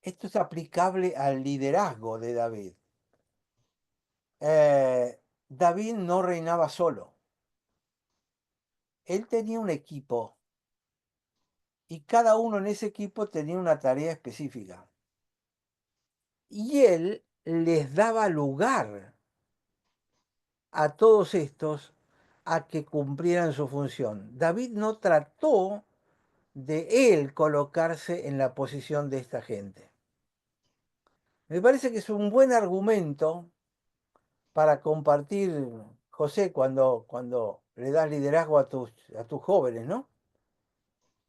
esto es aplicable al liderazgo de David. David no reinaba solo. Él tenía un equipo y cada uno en ese equipo tenía una tarea específica. Y él les daba lugar a todos estos a que cumplieran su función. David no trató de él colocarse en la posición de esta gente. Me parece que es un buen argumento para compartir, José, cuando le das liderazgo a tus jóvenes, ¿no?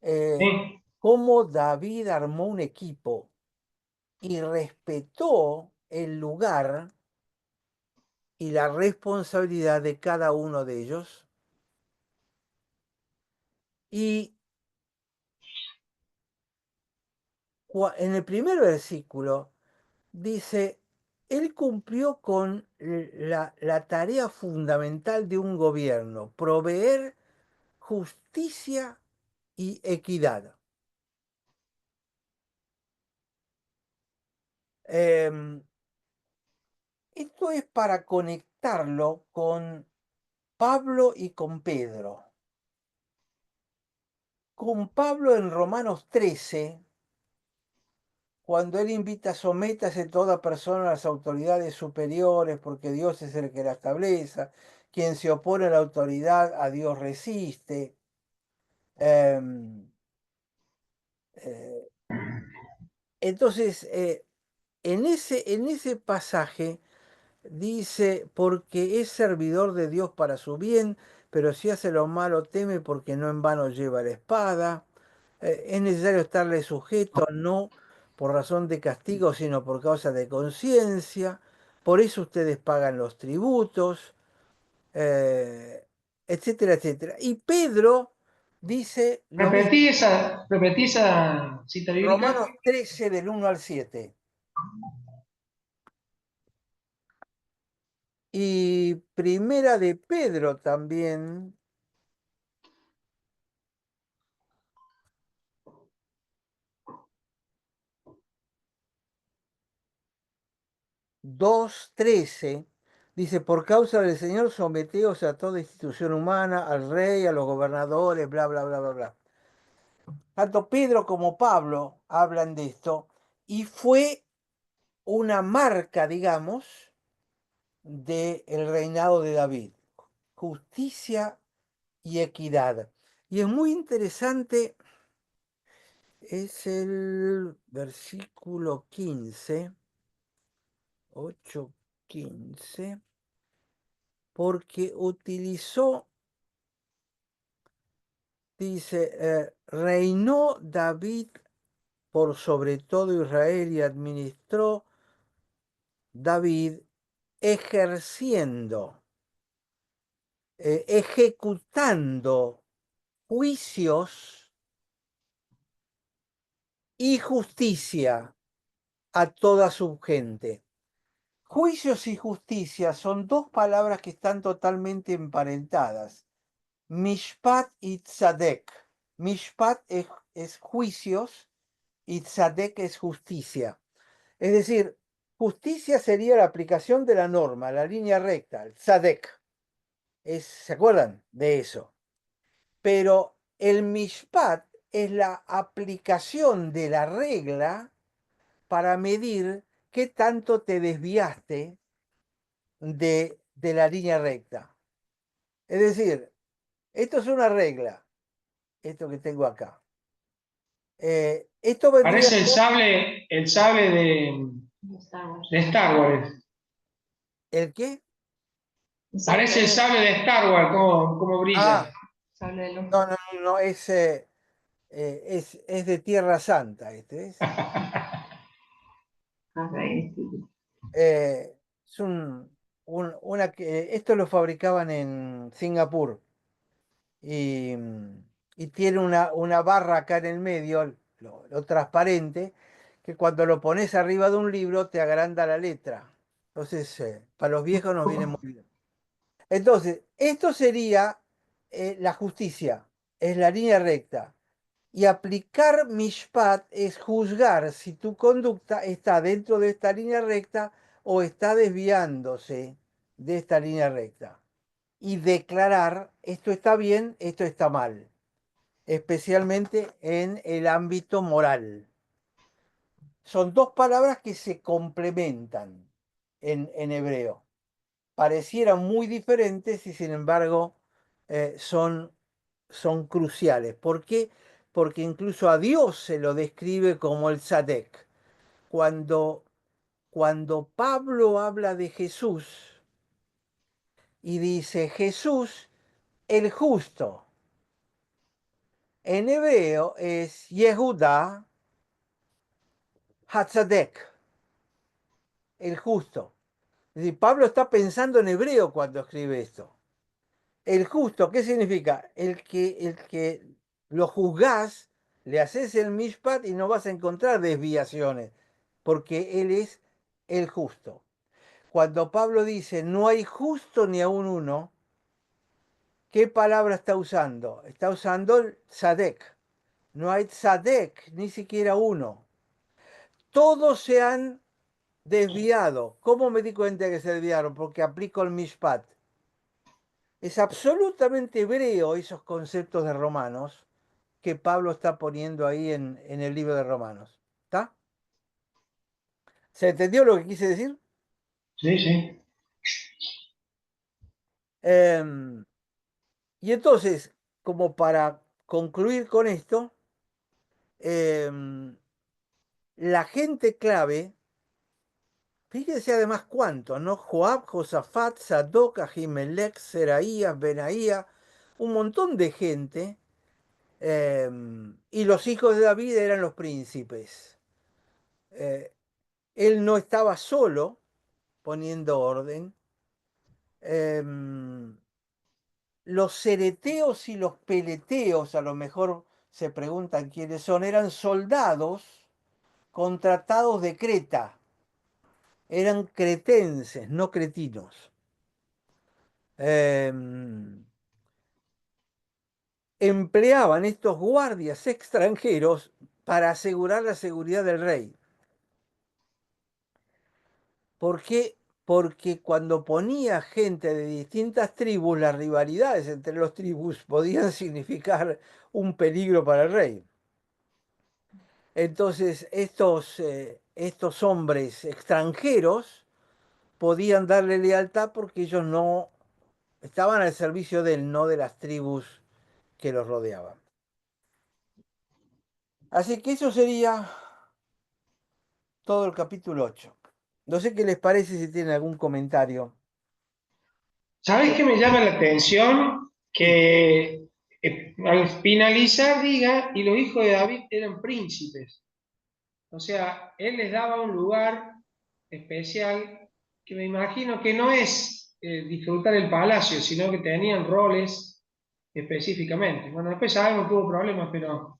Sí. Cómo David armó un equipo y respetó el lugar y la responsabilidad de cada uno de ellos. Y en el primer versículo dice, él cumplió con la tarea fundamental de un gobierno, proveer justicia y equidad. Esto es para conectarlo con Pablo y con Pedro. Con Pablo en Romanos 13, cuando él invita, sométase toda persona a las autoridades superiores, porque Dios es el que la establece. Quien se opone a la autoridad, a Dios resiste. Em, eh, entonces, en ese pasaje dice, porque es servidor de Dios para su bien, pero si hace lo malo teme porque no en vano lleva la espada. Es necesario estarle sujeto, no por razón de castigo, sino por causa de conciencia. Por eso ustedes pagan los tributos, eh, etcétera, etcétera. Y Pedro dice lo mismo. Repetí esa cita bíblica. Romanos 13 del 1 al 7. Y primera de Pedro también, 2:13, dice, por causa del Señor someteos a toda institución humana, al rey, a los gobernadores, bla, bla, bla, bla, bla. Tanto Pedro como Pablo hablan de esto y fue una marca, digamos, del reinado de David. Justicia y equidad. Y es muy interesante, es el versículo 15, 8:15, porque utilizó, dice, reinó David por sobre todo Israel y administró David ejerciendo, ejecutando juicios y justicia a toda su gente. Juicios y justicia son dos palabras que están totalmente emparentadas. Mishpat y tzadek. Mishpat es juicios y tzadek es justicia. Es decir, justicia sería la aplicación de la norma, la línea recta, el tzadek. ¿Se acuerdan de eso? Pero el mishpat es la aplicación de la regla para medir qué tanto te desviaste de la línea recta. Es decir, esto es una regla, esto que tengo acá. Esto vendría a Parece ser el sable de Star Wars. ¿el qué? Parece el sable de Star Wars, como brilla. Ah, no, es de Tierra Santa, este es. Es esto lo fabricaban en Singapur y, y tiene una barra acá en el medio, lo transparente, que cuando lo pones arriba de un libro te agranda la letra. Entonces, para los viejos nos viene muy bien. Entonces, esto sería la justicia, es la línea recta. Y aplicar mishpat es juzgar si tu conducta está dentro de esta línea recta o está desviándose de esta línea recta. Y declarar esto está bien, esto está mal, especialmente en el ámbito moral. Son dos palabras que se complementan en hebreo. Parecieran muy diferentes y sin embargo son cruciales. ¿Por qué? Porque incluso a Dios se lo describe como el Tzadek. Cuando Pablo habla de Jesús y dice Jesús el justo, en hebreo es Yehuda Hatzadek, el justo. Es decir, Pablo está pensando en hebreo cuando escribe esto. El justo, ¿qué significa? El que lo juzgás, le haces el mishpat y no vas a encontrar desviaciones, porque él es el justo. Cuando Pablo dice, no hay justo ni aun uno, ¿qué palabra está usando? Está usando el tzadek. No hay tzadek, ni siquiera uno. Todos se han desviado. ¿Cómo me di cuenta que se desviaron? Porque aplico el mishpat. Es absolutamente hebreo esos conceptos de Romanos que Pablo está poniendo ahí en el libro de Romanos. ¿Está? ¿Se entendió lo que quise decir? Sí, sí. Y entonces, como para concluir con esto, em, la gente clave, fíjense además cuántos, ¿no? Joab, Josafat, Sadoc, Ahimelech, Seraías, Benaía, un montón de gente. Y los hijos de David eran los príncipes. Eh, Él no estaba solo poniendo orden. Los cereteos y los peleteos, a lo mejor se preguntan quiénes son, eran soldados contratados de Creta. Eran cretenses, no cretinos. Empleaban estos guardias extranjeros para asegurar la seguridad del rey. ¿Por qué? Porque cuando ponía gente de distintas tribus, las rivalidades entre las tribus podían significar un peligro para el rey. Entonces, estos hombres extranjeros podían darle lealtad porque ellos no estaban al servicio de él, no de las tribus que los rodeaban. Así que eso sería todo el capítulo 8. No sé qué les parece, si tienen algún comentario. ¿Sabes qué me llama la atención? Sí. Que al finalizar diga, y los hijos de David eran príncipes. O sea, él les daba un lugar especial que me imagino que no es disfrutar el palacio, sino que tenían roles específicamente. Bueno, después sabemos que hubo problemas, pero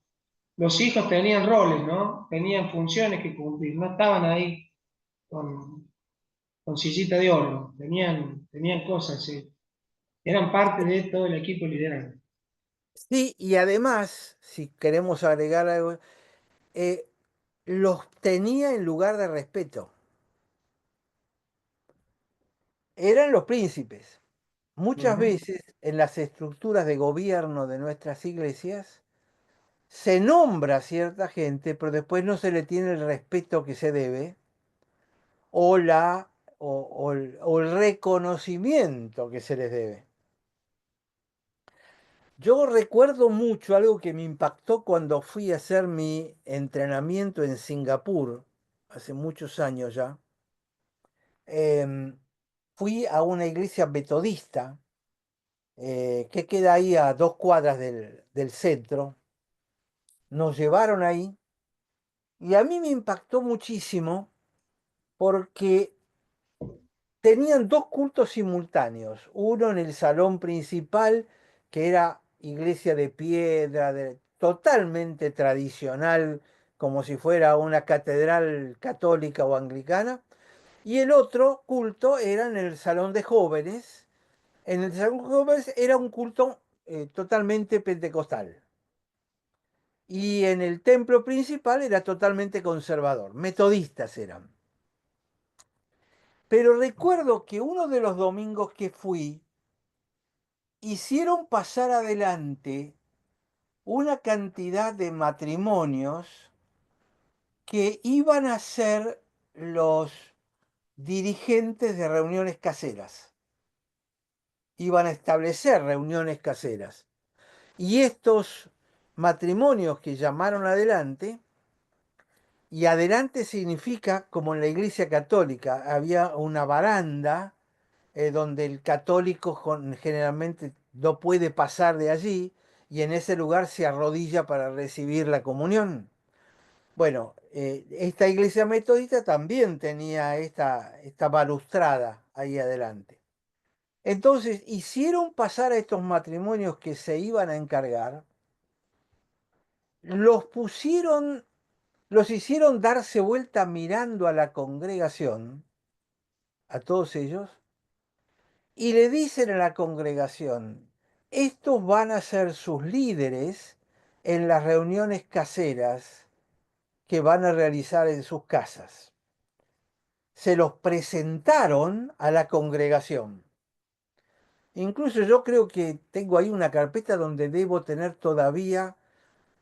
los hijos tenían roles, ¿no? Tenían funciones que cumplir, no estaban ahí con, con sillita de oro, tenían cosas, sí. Eran parte de todo el equipo liderazgo. Sí, y además, si queremos agregar algo, eh, los tenía en lugar de respeto. Eran los príncipes. Muchas Ujú. veces en las estructuras de gobierno de nuestras iglesias se nombra a cierta gente, pero después no se le tiene el respeto que se debe o, o el reconocimiento que se les debe. Yo recuerdo mucho algo que me impactó cuando fui a hacer mi entrenamiento en Singapur, hace muchos años ya. Em, Fui a una iglesia metodista que queda ahí a 2 cuadras del centro. Nos llevaron ahí y a mí me impactó muchísimo porque tenían dos cultos simultáneos, uno en el salón principal, que era iglesia de piedra, totalmente tradicional, como si fuera una catedral católica o anglicana, y el otro culto era en el salón de jóvenes. En el salón de jóvenes era un culto totalmente pentecostal. Y en el templo principal era totalmente conservador, metodistas eran. Pero recuerdo que uno de los domingos que fui, hicieron pasar adelante una cantidad de matrimonios que iban a ser los dirigentes de reuniones caseras. Iban a establecer reuniones caseras. Y estos matrimonios que llamaron adelante, y adelante significa, como en la Iglesia Católica, había una baranda donde el católico generalmente no puede pasar de allí y en ese lugar se arrodilla para recibir la comunión. Bueno, esta iglesia metodista también tenía esta balustrada ahí adelante. Entonces hicieron pasar a estos matrimonios que se iban a encargar, los pusieron, los hicieron darse vuelta mirando a la congregación, a todos ellos, y le dicen a la congregación, estos van a ser sus líderes en las reuniones caseras que van a realizar en sus casas. Se los presentaron a la congregación. Incluso yo creo que tengo ahí una carpeta donde debo tener todavía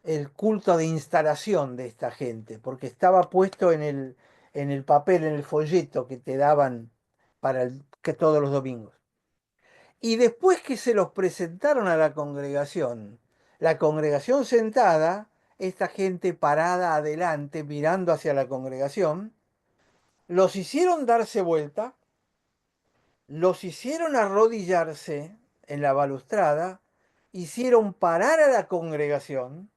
el culto de instalación de esta gente, porque estaba puesto en el papel, en el folleto que te daban que todos los domingos. Y después que se los presentaron a la congregación sentada, esta gente parada adelante mirando hacia la congregación, los hicieron darse vuelta, los hicieron arrodillarse en la balustrada, hicieron parar a la congregación,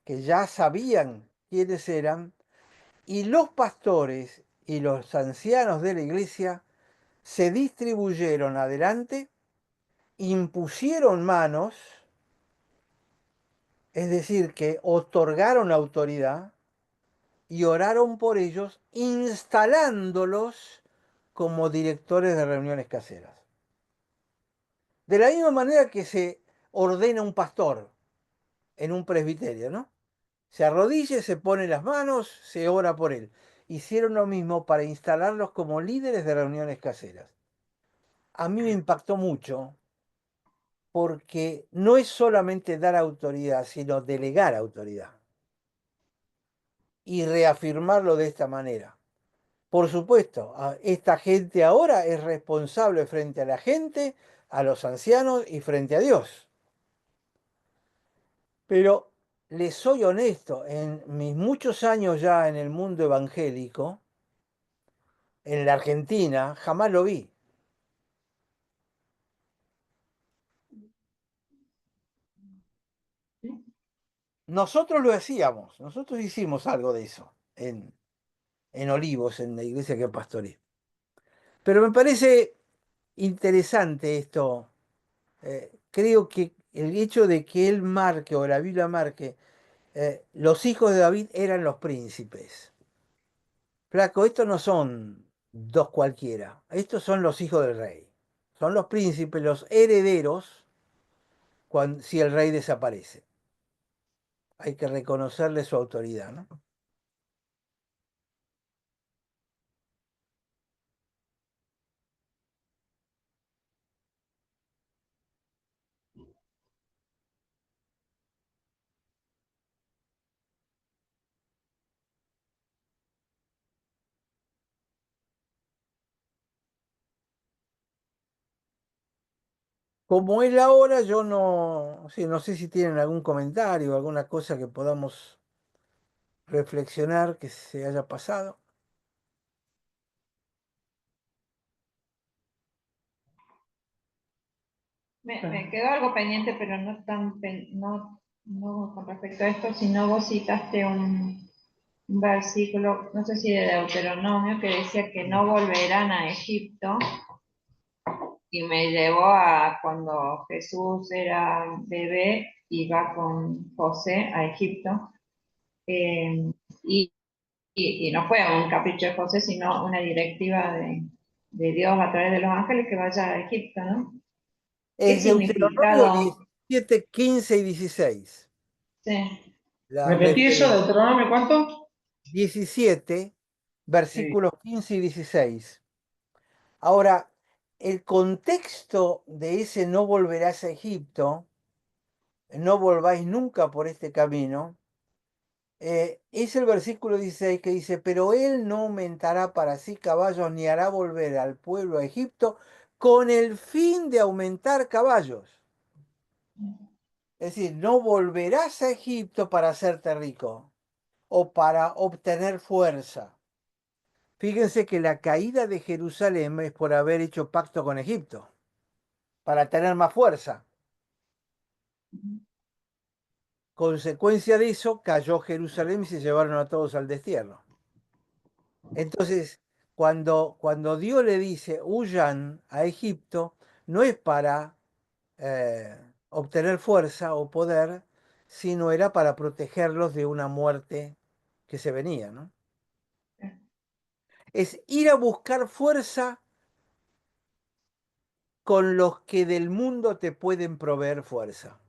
que ya sabían quiénes eran, y los pastores y los ancianos de la iglesia se distribuyeron adelante, impusieron manos, es decir, que otorgaron autoridad y oraron por ellos, instalándolos como directores de reuniones caseras. De la misma manera que se ordena un pastor en un presbiterio, ¿no? Se arrodilla, se pone las manos, se ora por él. Hicieron lo mismo para instalarlos como líderes de reuniones caseras. A mí me impactó mucho porque no es solamente dar autoridad, sino delegar autoridad y reafirmarlo de esta manera. Por supuesto, esta gente ahora es responsable frente a la gente, a los ancianos y frente a Dios. Pero les soy honesto, en mis muchos años ya en el mundo evangélico, en la Argentina, jamás lo vi. Nosotros lo hacíamos, nosotros hicimos algo de eso en Olivos, en la iglesia que pastoreé. Pero me parece interesante esto. Creo que el hecho de que él marque, o la Biblia marque, los hijos de David eran los príncipes. Flaco, estos no son dos cualquiera, estos son los hijos del rey. Son los príncipes, los herederos, si el rey desaparece. Hay que reconocerle su autoridad, ¿no? Como es la hora, yo no, sí, no sé si tienen algún comentario, alguna cosa que podamos reflexionar que se haya pasado. Me quedó algo pendiente, pero no tan no con respecto a esto, sino vos citaste un versículo, no sé si de Deuteronomio, que decía que no volverán a Egipto, y me llevó a cuando Jesús era bebé y va con José a Egipto, eh, y, y no fue un capricho de José, sino una directiva de Dios a través de los ángeles que vaya a Egipto, ¿no? ¿Qué Es Deuteronomio significado? 17, 15 y 16. Sí. La Repetí eso, referencia. Deuteronomio, ¿cuánto? 17, Sí. versículos 15 y 16. Ahora, el contexto de ese no volverás a Egipto, no volváis nunca por este camino, es el versículo 16 que dice, pero él no aumentará para sí caballos ni hará volver al pueblo a Egipto con el fin de aumentar caballos. Es decir, no volverás a Egipto para hacerte rico o para obtener fuerza. Fíjense que la caída de Jerusalén es por haber hecho pacto con Egipto, para tener más fuerza. Consecuencia de eso, cayó Jerusalén y se llevaron a todos al destierro. Entonces, cuando Dios le dice, huyan a Egipto, no es para obtener fuerza o poder, sino era para protegerlos de una muerte que se venía, ¿no? Es ir a buscar fuerza con los que del mundo te pueden proveer fuerza.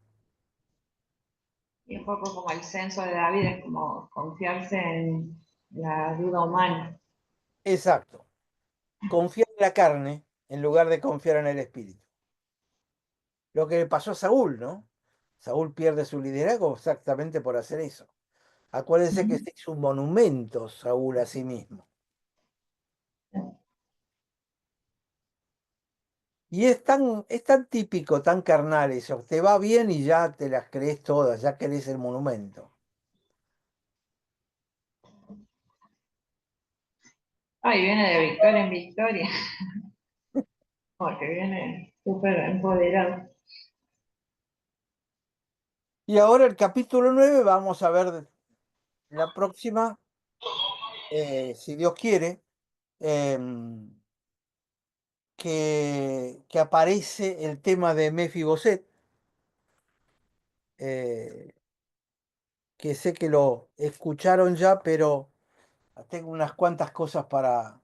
Y un poco como el censo de David, es como confiarse en la ayuda humana. Exacto. Confiar en la carne en lugar de confiar en el espíritu. Lo que le pasó a Saúl, ¿no? Saúl pierde su liderazgo exactamente por hacer eso. Acuérdense que se hizo un monumento Saúl a sí mismo. Y es tan típico, tan carnal eso. Te va bien y ya te las crees todas, ya querés el monumento. Ay, viene de victoria en victoria, porque viene súper empoderado. Y ahora el capítulo 9 vamos a ver la próxima, si Dios quiere, em, que aparece el tema de Mefiboset, eh, que sé que lo escucharon ya, pero tengo unas cuantas cosas para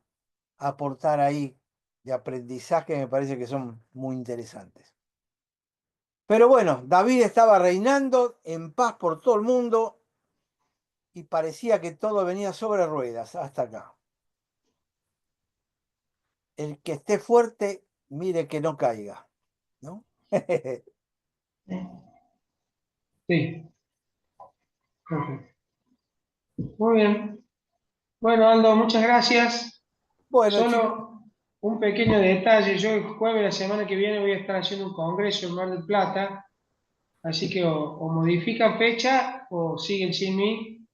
aportar ahí de aprendizaje, me parece que son muy interesantes. Pero bueno, David estaba reinando en paz por todo el mundo y parecía que todo venía sobre ruedas hasta acá. El que esté fuerte, mire que no caiga, ¿no? Sí. Sí, perfecto. Muy bien. Bueno, Aldo, muchas gracias. Bueno, chicos, Solo un pequeño detalle. Yo el jueves, la semana que viene, voy a estar haciendo un congreso en Mar del Plata. Así que o modifican fecha o siguen sin mí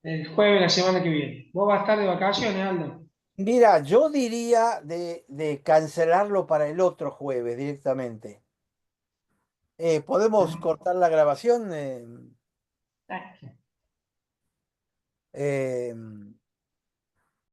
el jueves, la semana que viene. ¿Vos vas a estar de vacaciones, Aldo? mira, yo diría de cancelarlo para el otro jueves directamente. ¿Podemos cortar la grabación? Exacto. Eh,